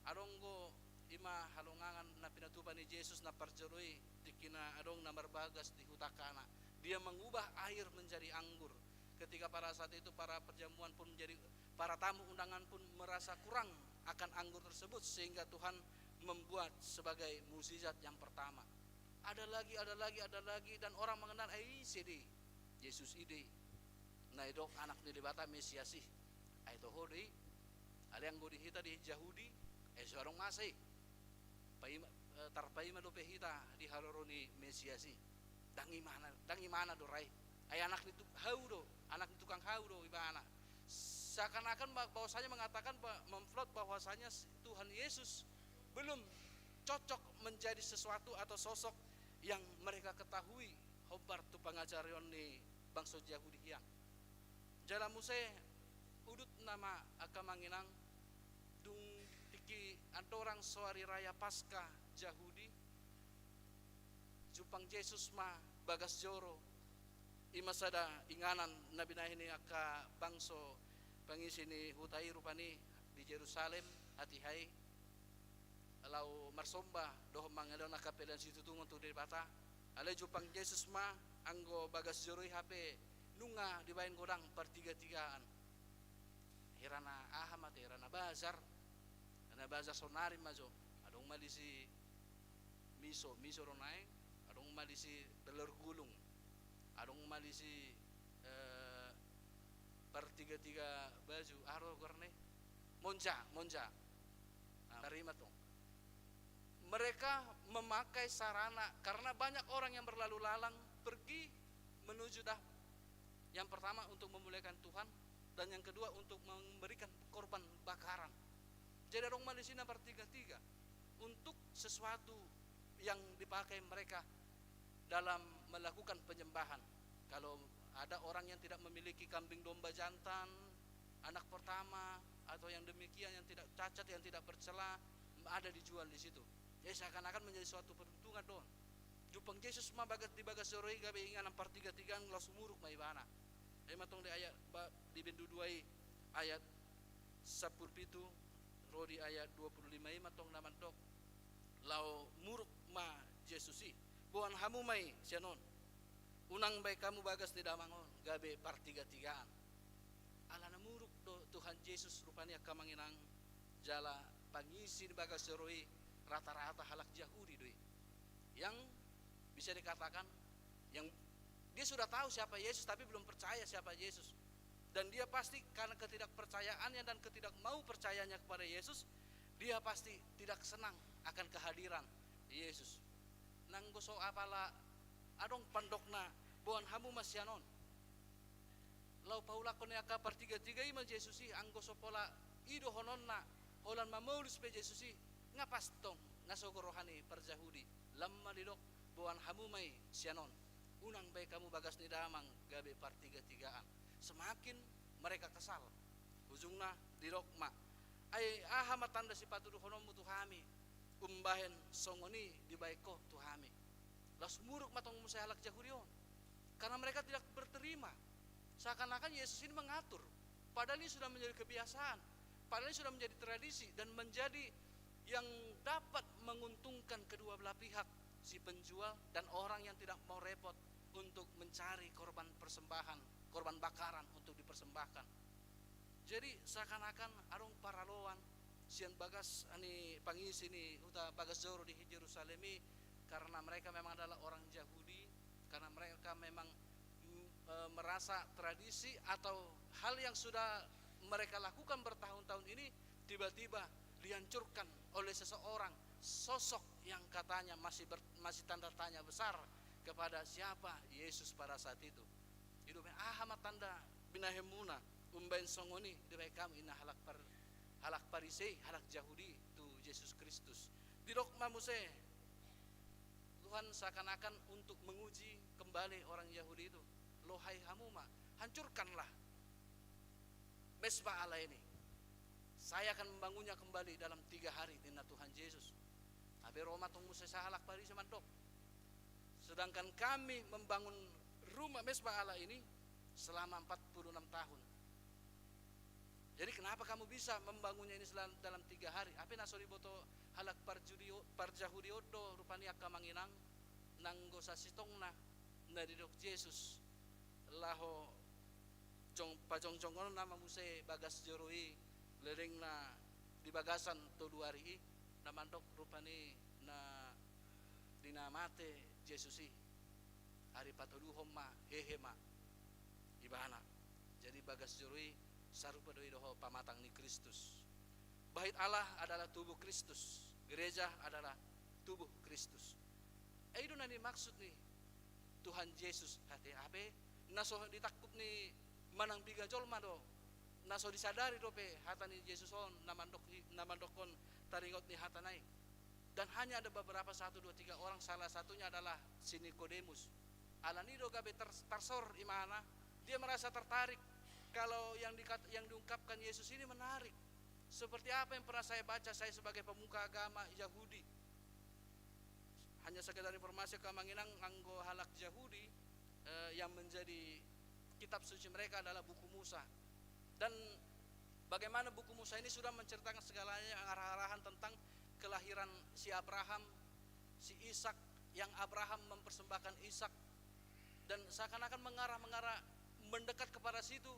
adonggo ima halongangan na pinatupan ni Yesus na parjeroi dikina adong na marbagas di hutakana. Dia mengubah air menjadi anggur. Ketika pada saat itu para perjamuan pun menjadi para tamu undangan pun merasa kurang akan anggur tersebut sehingga Tuhan membuat sebagai mukjizat yang pertama. Ada lagi dan orang mengenal CD Yesus ide. Nah itu anak di debata Mesiasi. Itu hodi ada yang godi hita di Yahudi seorang masih tarpai malupe hita di haloroni Mesiasi. Dangi mana dorai ay anak itu haudo anak itu tukang haudo ibana seakan-akan bahwasanya mengatakan memflot bahwasanya Tuhan Yesus belum cocok menjadi sesuatu atau sosok yang mereka ketahui hobar tu pangajarion ni bangsa Yahudi yang jala muse udut nama akamanginang dung tiki adorang soari raya pasca Yahudi jupang Yesus ma bagas joro imasada inganan nabi ini aka bangso pangisi ni hutai rupani di Yerusalem hati-hai lau marsomba doh mangadon akapelan situ tungon tu debata ale jupang Yesus ma anggo bagas joroi HP nunga dibain godang pertiga-tigaan hirana ahamat hirana bazar sonari majo adong malisi miso ronai adong malisi telur gulung adong malisi pertiga-tiga baju aro gorne monja terima tuh mereka memakai sarana karena banyak orang yang berlalu lalang pergi menuju dah yang pertama untuk memuliakan Tuhan dan yang kedua untuk memberikan korban bakaran. Jadi orang Malaysia bertiga-tiga untuk sesuatu yang dipakai mereka dalam melakukan penyembahan. Kalau ada orang yang tidak memiliki kambing domba jantan anak pertama atau yang demikian yang tidak cacat yang tidak bercela ada dijual di situ. Jadi seakan-akan menjadi suatu peruntungan doang. Jupang Yesus mah bagat di bagas soroi gabe ingan ampar tiga-tigaan langsung muruk mai bana. Matong di ayat di bendu 2 ayat 10 pitu rodi ayat 25 matong naman dok. Lau muruk ma Yesusi. Buan hamu mai sianon. Unang baik kamu bagas di damangon gabe par tiga-tigaan. Alana muruk do Tuhan Yesus rupanya kamanginang jala pangisi di bagas soroi rata-rata halak Yahudi doi yang bisa dikatakan yang dia sudah tahu siapa Yesus tapi belum percaya siapa Yesus. Dan dia pasti karena ketidakpercayaannya dan ketidakmau percayanya kepada Yesus, dia pasti tidak senang akan kehadiran Yesus. Nang goso apala adong pandokna boan hamu masyanon. Lau paula kone aka partiga-tiga ima Jesusi anggo sopola ido hononna holan mamulus pe Jesusi ngapas tong ngasogo rohani perjahudi lamma didok boan hamu mai sianon unang baik kamu bagas ni damang gabe partiga-tigaan. Semakin mereka kesal ujungna didok ma ai aha matanda si patudu honomu tuhami umbahen songoni di baiko tuhami las muruk matong musai halak jahurion karena mereka tidak berterima. Seakan-akan Yesus ini mengatur, padahal ini sudah menjadi kebiasaan, padahal ini sudah menjadi tradisi dan menjadi yang dapat menguntungkan kedua belah pihak, si penjual dan orang yang tidak mau repot untuk mencari korban persembahan, korban bakaran untuk dipersembahkan. Jadi seakan-akan arung paraloan sian bagas ani pangisi ni uta bagas Zoro di Yerusalemi karena mereka memang adalah orang Yahudi, karena mereka memang merasa tradisi atau hal yang sudah mereka lakukan bertahun-tahun ini tiba-tiba dihancurkan oleh seseorang, sosok yang katanya masih tanda tanya besar kepada siapa Yesus pada saat itu. Hidupnya ahamat tanda binahemuna umbain songoni debai kami ina halak parisei halak Yahudi tu Yesus Kristus. Dirok mamuse Tuhan seakan-akan untuk menguji kembali orang Yahudi itu. Lohai hamuma, hancurkanlah mesbah Allah ini. Saya akan membangunnya kembali dalam 3 hari tina Tuhan Yesus. Abe Roma tunggu sesahalak pari semandok. Sedangkan kami membangun rumah mesbah Allah ini selama 46 tahun. Jadi kenapa kamu bisa membangunnya ini dalam 3 hari? Apa nasori boto halak parjahudiodo rupanya kamanginang nanggo sasitongna nadidok Yesus laho pajong-jongon nama muse bagas joroi lereng na di bagasan to 2 hari namandok rupani na dinamate Yesusi hari patuduhom ma hehe ma ibana. Jadi bagas joroi sarupa doi doho pamatang ni Kristus. Bait Allah adalah tubuh Kristus, gereja adalah tubuh Kristus. Itu nani maksud nih Tuhan Yesus hati ape naso ditakup ni manang biga jolma do naso disadari do pe hatani Yesus on namandokon taringot ni hatanai. Dan hanya ada beberapa 1, 2, 3 orang, salah satunya adalah si Nikodemus. Alanido gabe tarsor imana, dia merasa tertarik kalau yang diungkapkan Yesus ini menarik. Seperti apa yang pernah saya baca, saya sebagai pemuka agama Yahudi. Hanya sekedar informasi kemanginang anggo halak Yahudi yang menjadi kitab suci mereka adalah buku Musa. Dan bagaimana buku Musa ini sudah menceritakan segalanya, arah-arahan tentang kelahiran si Abraham, si Ishak, yang Abraham mempersembahkan Ishak, dan seakan-akan mengarah mendekat kepada situ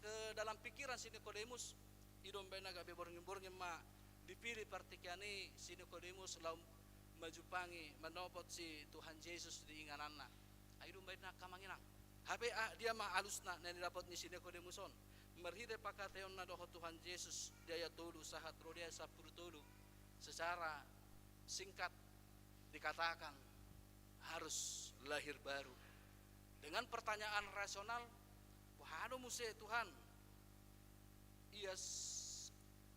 ke dalam pikiran si Nikodemus. Idom bena gabe borngin ma dipilih partikiani si Nikodemus lau majupangi menopot si Tuhan Yesus di ingananna. Idom bena kamanginang habe dia ma alusna na didapot ni si Nikodemuson merhide pakateon na doho Tuhan Yesus dia tulu sahat rodia sapuru tulu. Secara singkat dikatakan harus lahir baru dengan pertanyaan rasional. Wahano muse Tuhan ia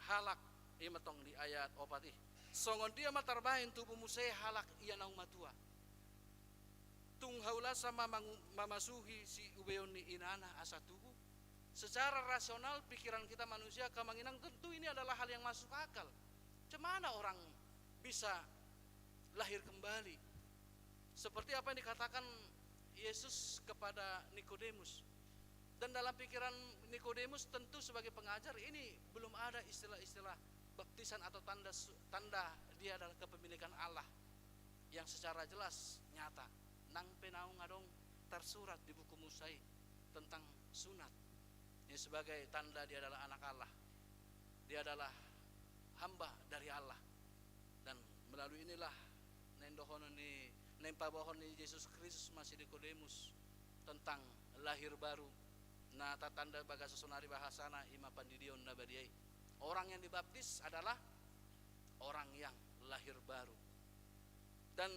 halak imatong di ayat opat songon dia matarbahin tubuh muse halak ia naung matua tung haula sama mamasuhi si ubeon ni inana asa tubuh. Secara rasional pikiran kita manusia kamanginang tentu ini adalah hal yang masuk akal. Cemana orang bisa lahir kembali? Seperti apa yang dikatakan Yesus kepada Nikodemus. Dan dalam pikiran Nikodemus tentu sebagai pengajar ini belum ada istilah-istilah baptisan atau tanda dia adalah kepemilikan Allah yang secara jelas nyata. Nang penaung adong tersurat di buku Musa tentang sunat. Ini sebagai tanda dia adalah anak Allah. Dia adalah hamba dari Allah. Dan melalui inilah nendohono ni nempa bohon ni Yesus Kristus masih Nikodemus tentang lahir baru. Nah, tatanda baga susunari bahasana ima pandidion nabadiai. Orang yang dibaptis adalah orang yang lahir baru. Dan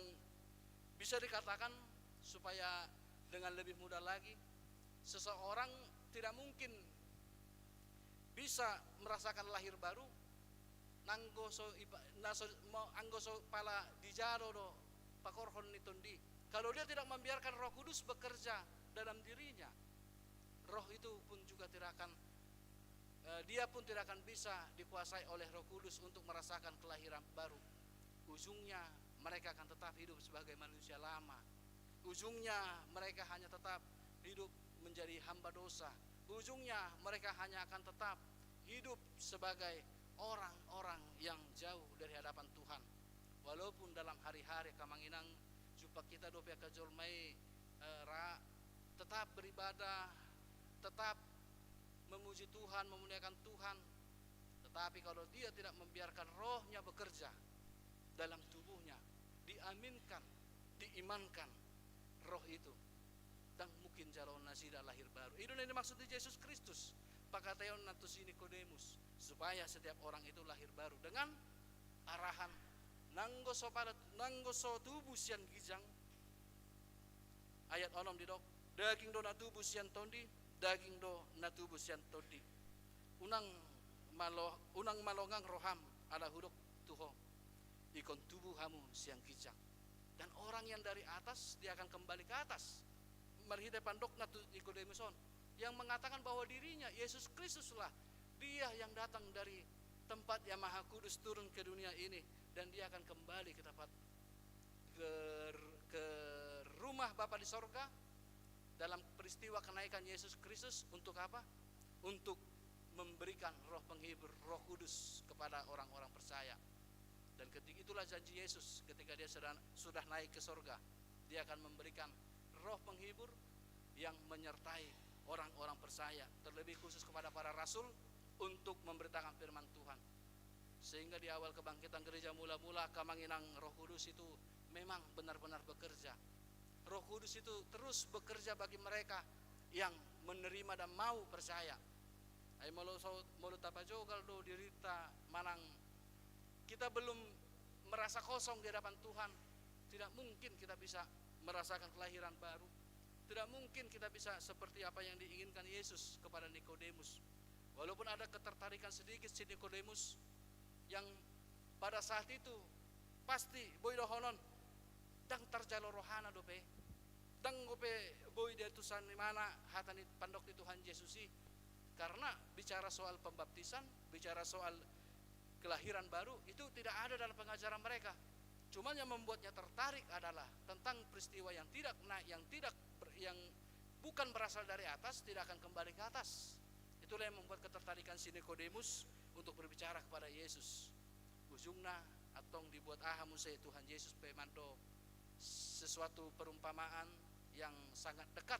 bisa dikatakan supaya dengan lebih mudah lagi, seseorang tidak mungkin bisa merasakan lahir baru anggoso pala dijaro do pakorhon nitondi. Kalau dia tidak membiarkan Roh Kudus bekerja dalam dirinya, roh itu pun juga tidak akan dia pun tidak akan bisa dikuasai oleh Roh Kudus untuk merasakan kelahiran baru. Ujungnya mereka akan tetap hidup sebagai manusia lama. Ujungnya mereka hanya tetap hidup menjadi hamba dosa. Ujungnya mereka hanya akan tetap hidup sebagai orang-orang yang jauh dari hadapan Tuhan. Walaupun dalam hari-hari kamanginang jumpa kita dopia kajolmai tetap beribadah, tetap memuji Tuhan, memuliakan Tuhan. Tetapi kalau dia tidak membiarkan rohnya bekerja dalam tubuhnya, diaminkan, diimankan roh itu, dan mungkin jalon nasida lahir baru. Itu yang dimaksud di Yesus Kristus. Pakatayon natus Nikodemus, supaya setiap orang itu lahir baru dengan arahan nanggoso tubuh sian gijang. Ayat onom didok, daging do natubu sian tondi, daging do natubu sian tondi. Unang malongang roham ada hudok tuho, ikon tubuh hamu siang gijang. Dan orang yang dari atas dia akan kembali ke atas. Marhide pandok natu Nikodemuson yang mengatakan bahwa dirinya Yesus Kristuslah dia yang datang dari tempat yang maha kudus turun ke dunia ini, dan dia akan kembali ke tempat ke rumah Bapa di sorga dalam peristiwa kenaikan Yesus Kristus. Untuk apa? Untuk memberikan roh penghibur, Roh Kudus kepada orang-orang percaya. Dan ketika itulah janji Yesus ketika dia sudah naik ke sorga, dia akan memberikan roh penghibur yang menyertai orang-orang percaya, terlebih khusus kepada para rasul untuk memberitakan firman Tuhan. Sehingga di awal kebangkitan gereja mula-mula kamanginang Roh Kudus itu memang benar-benar bekerja. Roh Kudus itu terus bekerja bagi mereka yang menerima dan mau percaya. Ay molo tapajogal do dirita manang kita belum merasa kosong di hadapan Tuhan, tidak mungkin kita bisa merasakan kelahiran baru. Tidak mungkin kita bisa seperti apa yang diinginkan Yesus kepada Nikodemus. Walaupun ada ketertarikan sedikit si Nikodemus yang pada saat itu pasti boy dohonon dang tarjalo rohana dope, dang gope boy dia tusan mana hatani pandok di Tuhan Yesusi. Karena bicara soal pembaptisan, bicara soal kelahiran baru itu tidak ada dalam pengajaran mereka. Cuma yang membuatnya tertarik adalah tentang peristiwa yang yang bukan berasal dari atas tidak akan kembali ke atas. Itulah yang membuat ketertarikan si Nikodemus untuk berbicara kepada Yesus. Ujungnya atong dibuat musai Tuhan Yesus pemando sesuatu perumpamaan yang sangat dekat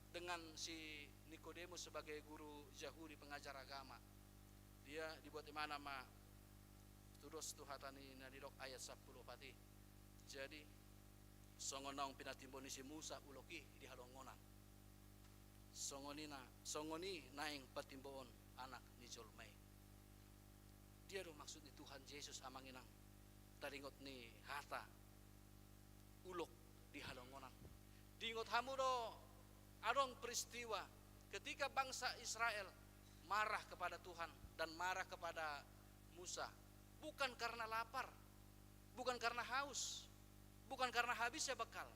dengan si Nikodemus sebagai guru Yahudi pengajar agama. Dia dibuat di mana tudos tuhatani nadidok ayat 10 pati. Jadi songonang pinatimboni si Musa uloki di halongonan. Songoni naing patimboon anak ni Jolmai. Dia do maksud ni Tuhan Yesus amanginang taringot ni hata ulok di halongonan. Dingot hamu do adong peristiwa ketika bangsa Israel marah kepada Tuhan dan marah kepada Musa. Bukan karena lapar, bukan karena haus, bukan karena habisnya bekal,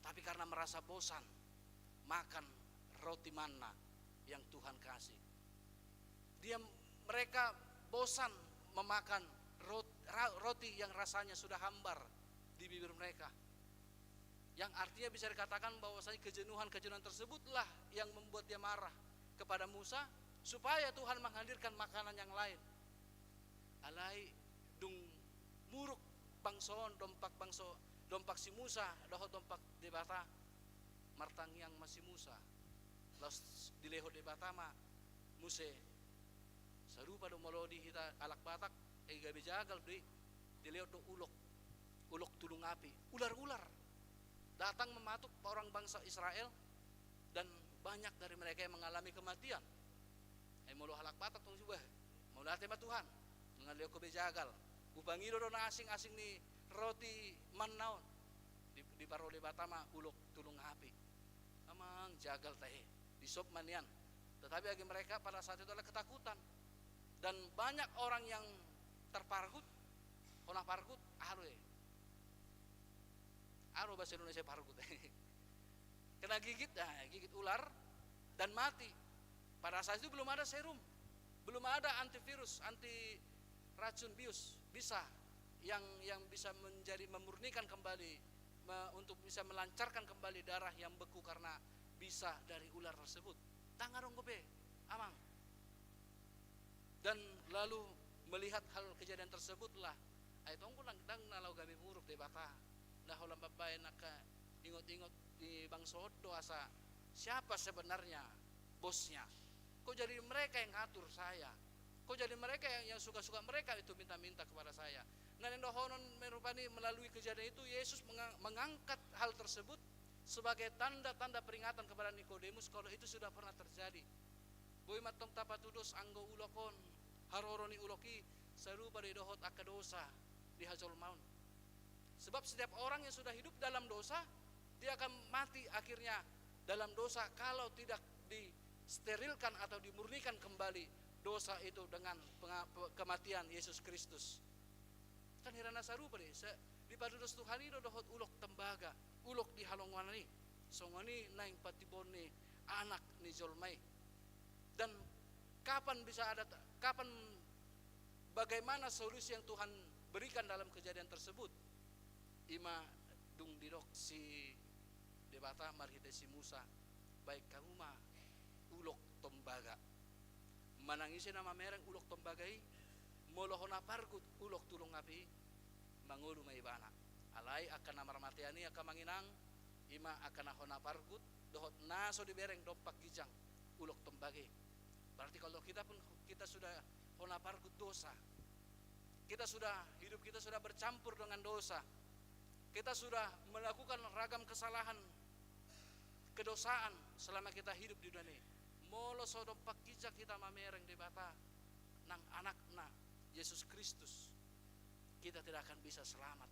tapi karena merasa bosan makan roti manna yang Tuhan kasih. Mereka bosan memakan roti yang rasanya sudah hambar di bibir mereka. Yang artinya bisa dikatakan bahwasanya kejenuhan tersebutlah yang membuat dia marah kepada Musa supaya Tuhan menghadirkan makanan yang lain. Alai dung muruk bangsoon dompak si Musa dohot dompak debata martang yang masih Musa los dileho debata ma muse sarupa do molodi hita alak batak gabi jagal di dileho do ulok tulung api ular-ular datang mematuk orang bangsa Israel, dan banyak dari mereka yang mengalami kematian. Mulu halak batak tong juga, mau latih Tuhan, mengalih ko bejagal, ubangido do na asing-asing ni roti mannaon, di parole batama ulok tulung api, amang jagal tahe, di sop manian. Tetapi bagi mereka pada saat itu adalah ketakutan, dan banyak orang yang terpargut, onah pargut, aro bahasa Indonesia pargut, kena gigit, gigit ular dan mati. Pada saat itu belum ada serum, belum ada antivirus, anti racun bius bisa yang bisa memurnikan kembali, untuk bisa melancarkan kembali darah yang beku karena bisa dari ular tersebut. Tangarong gope, amang. Dan lalu melihat hal kejadian tersebutlah, ay tongko lang dang nalaw kami muruk de bata. Naholam babay naka ingot-ingot di Bang Sodo asa siapa sebenarnya bosnya. Kok jadi mereka yang ngatur saya? Kok jadi mereka yang suka-suka mereka itu minta-minta kepada saya? Nah, nendohonon merupani melalui kejadian itu Yesus mengangkat hal tersebut sebagai tanda-tanda peringatan kepada Nikodemus kalau itu sudah pernah terjadi. Boy matong tapatudos anggo ulokon haroroni uloki serupa di dohot akadosa di hajol maun. Sebab setiap orang yang sudah hidup dalam dosa, dia akan mati akhirnya dalam dosa kalau tidak disterilkan atau dimurnikan kembali dosa itu dengan kematian Yesus Kristus. Kan hirana sarupa deh, di padudos Tuhan itu dohot ulok tembaga, ulok di halongan ini, songoni naing patibon ni anak ni Jolmai. Dan kapan bagaimana solusi yang Tuhan berikan dalam kejadian tersebut? Ima dung dirok si debata marhite si Musa, baik kamu mah ulok tembaga manangisi nama mereng ulok tembagai molohona pargut ulok tulung api mangulu maibana alai akan namar matiani akan manginang ima akan hona pargut dohot naso di bereng dompak gijang ulok tembagai. Berarti kalau kita sudah hona pargut dosa, hidup kita sudah bercampur dengan dosa, kita sudah melakukan ragam kesalahan, kedosaan selama kita hidup di dunia ini. Molo sodompak kijak kita mamereng di bata nang anakna Yesus Kristus, kita tidak akan bisa selamat.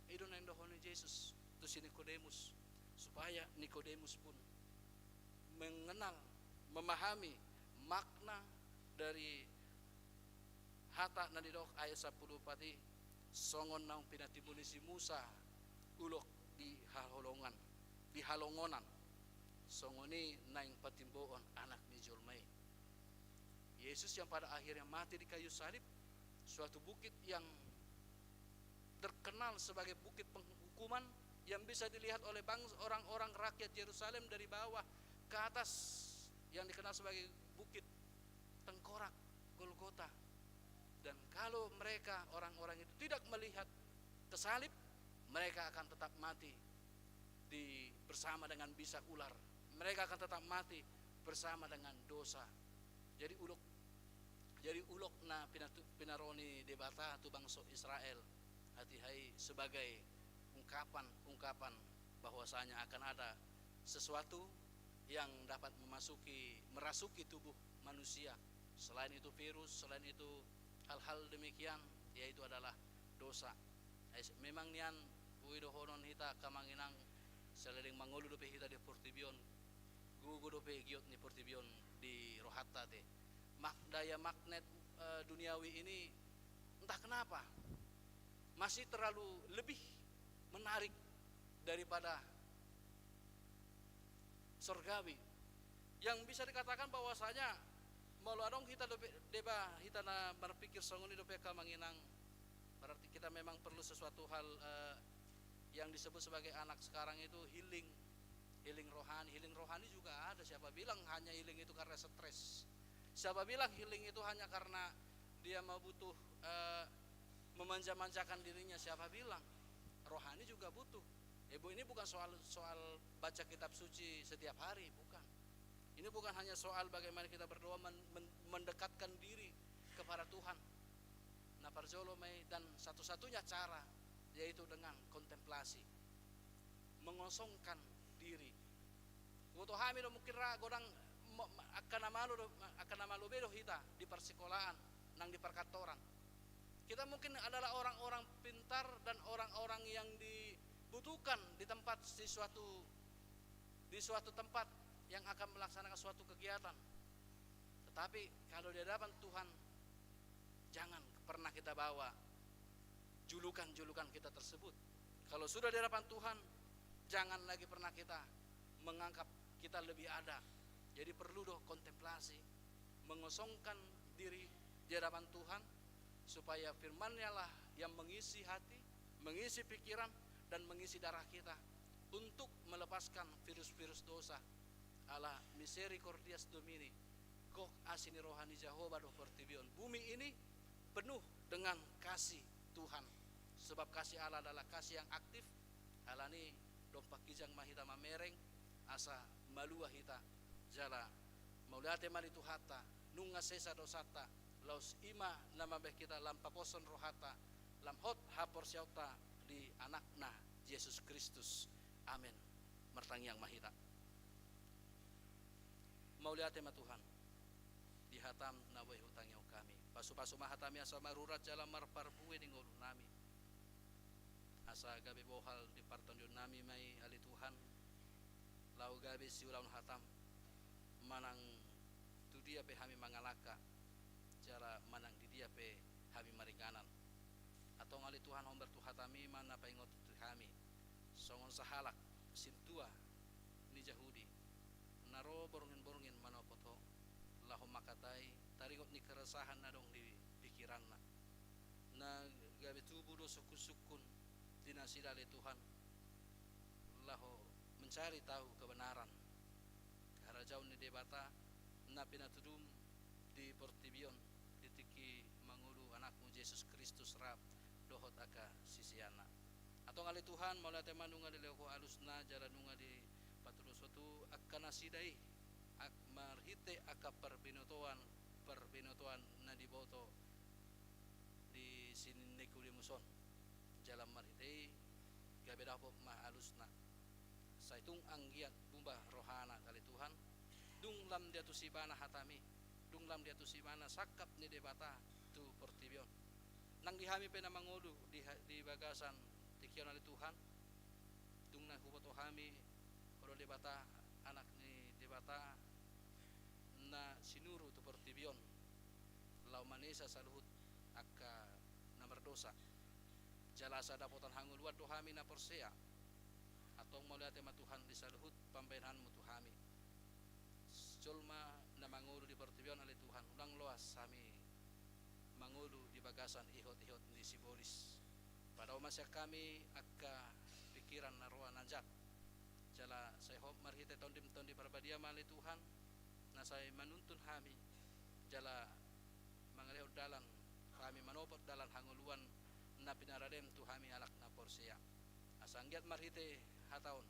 Itu nang dohoni Yesus tu si Nikodemus, supaya Nikodemus pun mengenal, memahami makna dari hata na didok ayat 10 pati songon nang pinatibuni si Musa ulok di halongonan songoni naing patimboon anak ni Jolmai. Yesus yang pada akhirnya mati di kayu salib, suatu bukit yang terkenal sebagai bukit penghukuman yang bisa dilihat oleh orang-orang rakyat Yerusalem dari bawah ke atas, yang dikenal sebagai bukit tengkorak Golgota. Dan kalau mereka orang-orang itu tidak melihat ke salib, mereka akan tetap mati bersama dengan bisa ular. Mereka akan tetap mati bersama dengan dosa. Jadi ulok na pinaroni debata tu bangsa Israel hati hai sebagai ungkapan bahwasanya akan ada sesuatu yang dapat merasuki tubuh manusia. Selain itu virus, selain itu hal-hal demikian, yaitu adalah dosa. Memang nian uidohonon hita kamanginang selaling mangulu dope hita di Portibion, gugu dope giot ni Portibion di Rohatta te. Daya magnet duniawi ini entah kenapa masih terlalu lebih menarik daripada surgawi, yang bisa dikatakan bahwasanya malu adong kita deba kita na berpikir songoni dope kamanginang. Berarti kita memang perlu sesuatu hal yang disebut sebagai anak sekarang itu healing rohani. Healing rohani juga ada. Siapa bilang hanya healing itu karena stres? Siapa bilang healing itu hanya karena dia mau butuh memanja-manjakan dirinya? Siapa bilang? Rohani juga butuh. Ibu, ini bukan soal baca kitab suci setiap hari, bukan. Ini bukan hanya soal bagaimana kita berdoa mendekatkan diri kepada Tuhan. Nah, parjolo mai dan satu-satunya cara yaitu dengan kontemplasi. mengosongkan diri. Kuto kami do mungkin ra godang akan namalu bedo hita di persekolahan nang di perkantoran. Kita mungkin adalah orang-orang pintar dan orang-orang yang dibutuhkan di suatu tempat yang akan melaksanakan suatu kegiatan. Tetapi kalau di hadapan Tuhan, jangan pernah kita bawa julukan-julukan kita tersebut. Kalau sudah di hadapan Tuhan, jangan lagi pernah kita menganggap kita lebih ada. Jadi perlu kontemplasi, mengosongkan diri di hadapan Tuhan, supaya firman-Nya lah yang mengisi hati, mengisi pikiran, dan mengisi darah kita untuk melepaskan virus-virus dosa. Allah misericordias Domini, kok asini rohani Jehovah do pertibion. Bumi ini penuh dengan kasih Tuhan, sebab kasih Allah adalah kasih yang aktif. Allah ni dompak kijang mahita mamereng asa malua hita jala maulate mali tuhata nunga sesa dosata laus ima nama beh kita lam paposon rohata lam hot hapor syauta di anakna Yesus Kristus. Amin. Mertang yang mahita mauliate ma Tuhan di hatam nawai hutang yang kami pasu-pasu mahatami asa marurat jalan marparbuwe di ngulu nami asa gabe bohal di partondion nami mai ali Tuhan lau gabe siulaun hatam manang tu dia pe hami mangalaka cara manang di dia pe hami maringanan atau ngali Tuhan homber tu hatami mana pa ingot tu hami songon sahalak sintua ni Jahudi naro borongin manopoto lahom makatai tarigot ni keresahan na dong di pikiran na gabe tubuh do sukun dinasidale Tuhan laho mencari tahu kebenaran karena jauh ni debata na pinatudum di Portibion ditiki mangulu anakmu Yesus Kristus rap dohot aka sisiana atau ngali Tuhan maula tema nunga di leko alusna jara nunga di patulus suatu akan nasidai ak marhite aka perbinotoan na di boto di sini nekuli muson jalan marhite gabe dapo ma alusna saitung anggiat bumbah rohana kali Tuhan dung lam dia tu sibana hatami dung lam dia tu sibana sakap ni debata tu Portibion nang dihami pe na mangudu di bagasan tikion ali Tuhan dung na huboto hami oro debata anak ni debata na sinuru tu Portibion lau manesa saluhut akka na berdosa jalasa dapotan hangul luar dohami na porsea atau melihat tema Tuhan di saluhut pambayananmu Tuhami jolma na mangulu di Portibion ali Tuhan ulang loas kami mangulu di bagasan ihot-ihot di Sibolis pada umasya kami akka pikiran narwa nanjak jala saya hop marhite tondim perbadia mali Tuhan na saya menuntun kami jala mangaleo dalan kami manopot dalan hanguluan na pinaradem Tuhami alak na porsea asanggiat marhite hataon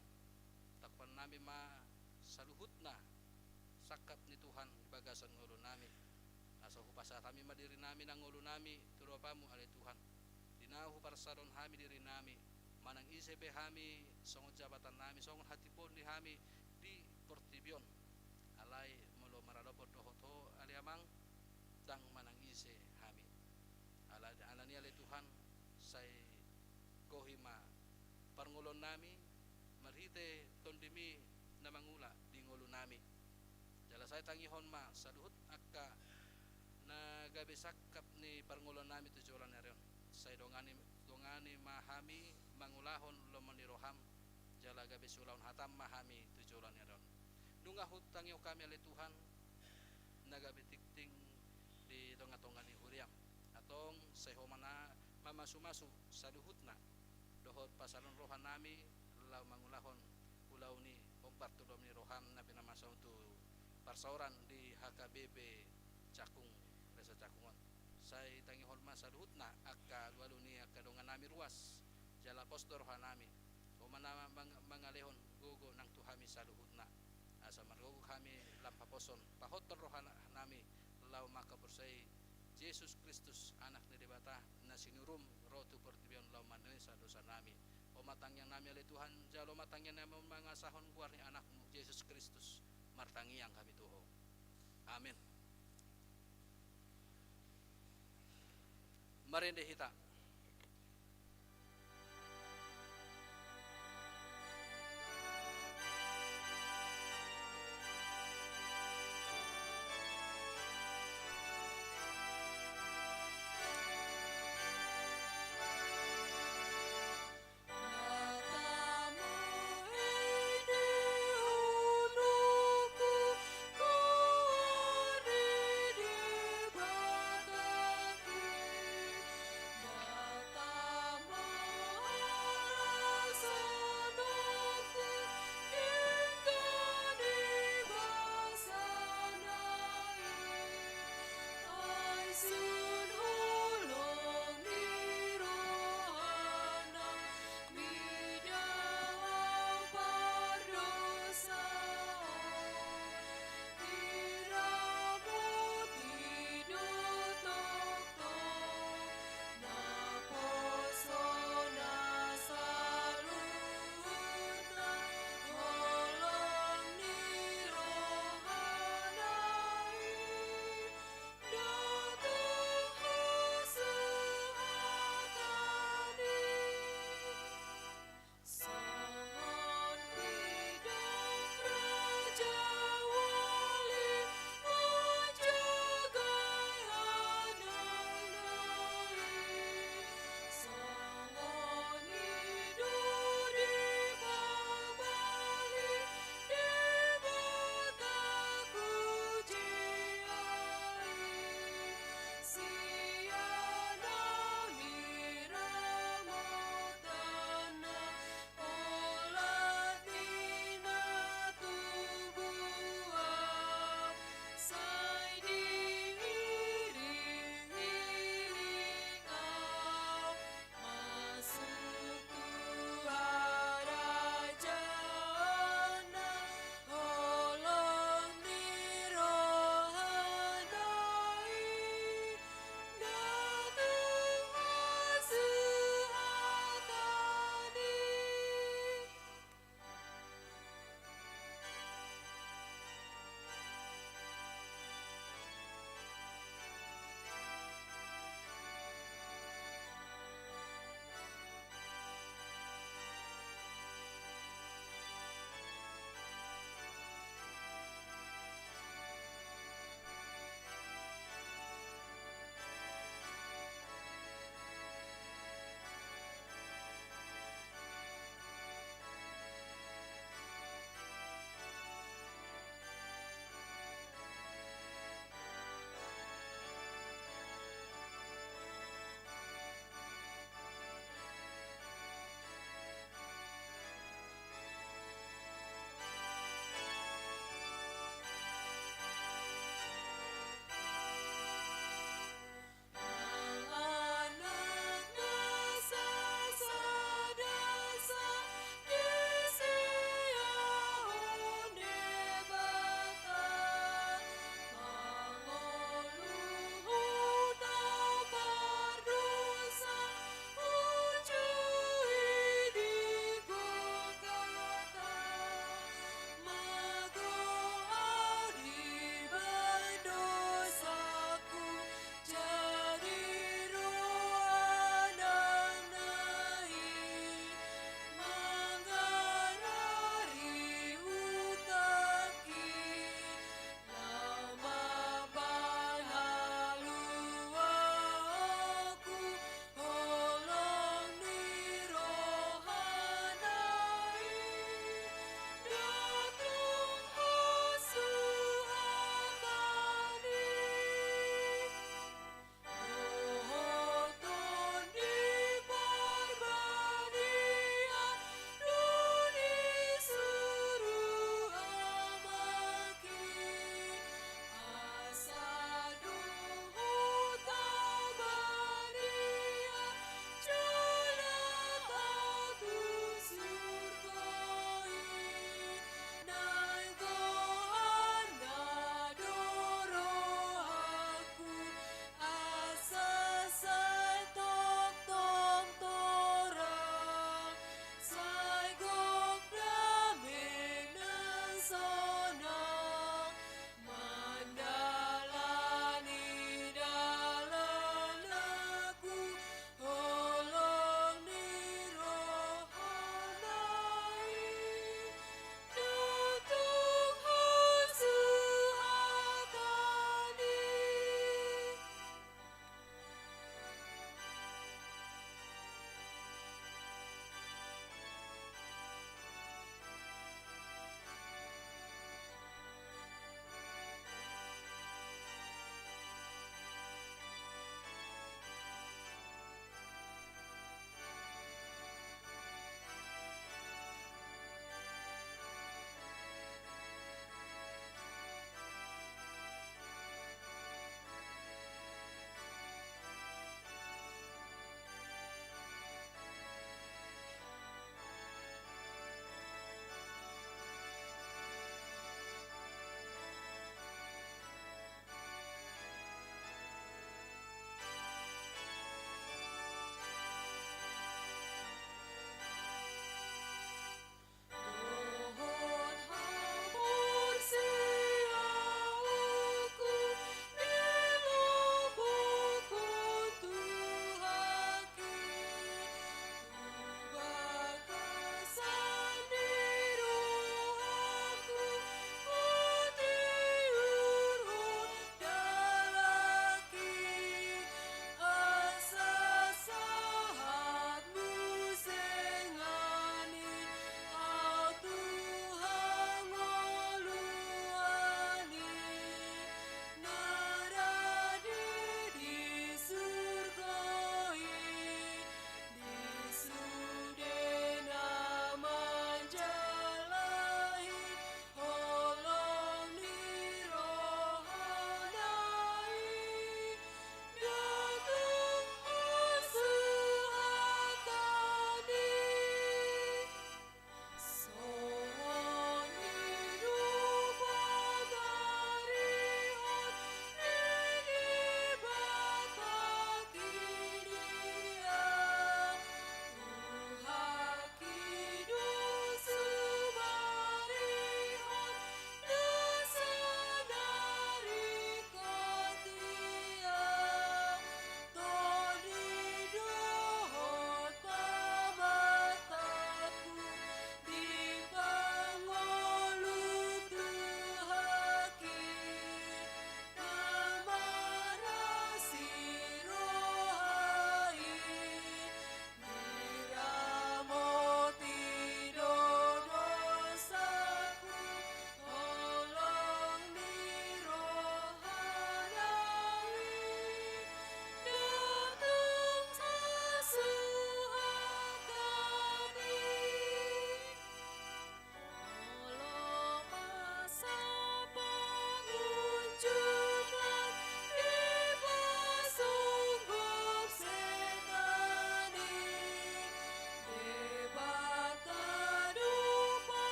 takpan nami ma saluhut na sakap ni Tuhan di bagasan ngulu nami asa hupasa kami madiri nami nang ngulu nami turupamu ali Tuhan dinahu parsadon hami diri nami manang ise be hami songon jabatan nami songon hatipon di hami di Portibion alai molo maradopot dohoto ali amang dang manang ise hami alani ali Tuhan say kohima parngulon nami marhite tondimi na mangula di ngulu nami jala saya tangihon ma saluhut akka na gabe sakap ni parngulon nami tujuran narion saya dongani mahami mangulahon lomon diroham jala gabe sulaun hatam mahami tujuran narion dunga hutang yo kami ali Tuhan na gabe tikting di tonga-tonga ni huriam atong sehomana mamasu-masu saluhutna dohot pasalon rohan nami lau mangulahon ulau ni obat tu ni roham na pinamasa tu parsauran di HKBP Cakung Resa Cakungon saya tangi hormat saluhutna akka walu ni akka dongan nami ruas jala postor rohan nami o mana mangalehon gogo nang tuhami saluhutna asa margogo kami lampa poson pahotor rohan nami lau maka bersai Yesus Kristus anak ni debata na sinurum rotu Portibion lau manesa dosa nami o matang matang yang nami oleh Tuhan jalo matang yang nami mangasahon kuar ni anakmu Yesus Kristus martangi yang kami tuho. Amin. Marende hita.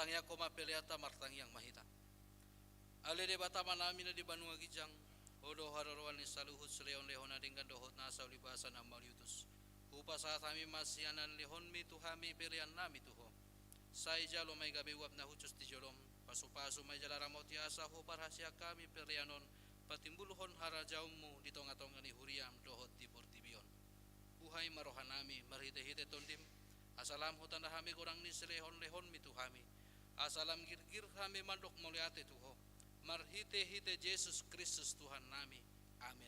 martangya koma peliata martangyang mahita. Ale de batama namin na di banua gijang, odo hararuan ni saluhut seleon lehon adinggan dohot nasa ulibasan amaliutus. Upa saat kami masianan lehon mi tuhami pelian nami tuho. Sai jalo may gabi wap na hucus di jolom, pasu-pasu may jalaramot yasa ho parhasya kami pelianon, patimbuluhon harajaumu di tonga-tonga ni huriam dohot di portibion. Buhay marohan nami marhite-hite tondim, asalam hutan hami kurang ni selehon-lehon mi tuhami. Asalam gir-gir kami mandok muliate tuho. Marhite-hite Yesus Kristus Tuhan nami. Amin.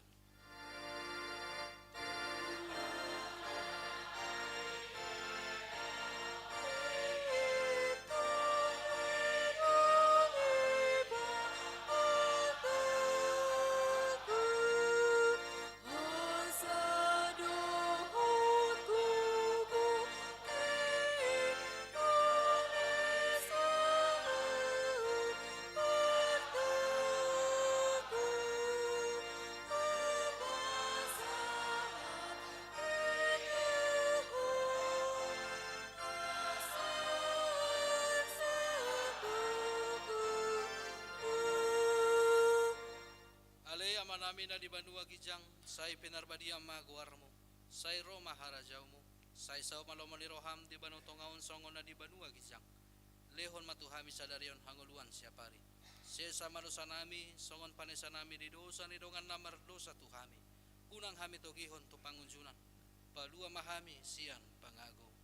Namin na di banua gijang, say pinarbadi ang maguarmo, say Roma harajaumu, say sao malomali roham di banutongaon songon na di banua gijang. Lehon matuhami sa darion hanguluan siya pari. Siya sa manusa nami, songon panesa nami di dosa ni dongan namar dosa tuhami. Unang hami togihon to pangunjunan, palua mahami siyan pangago.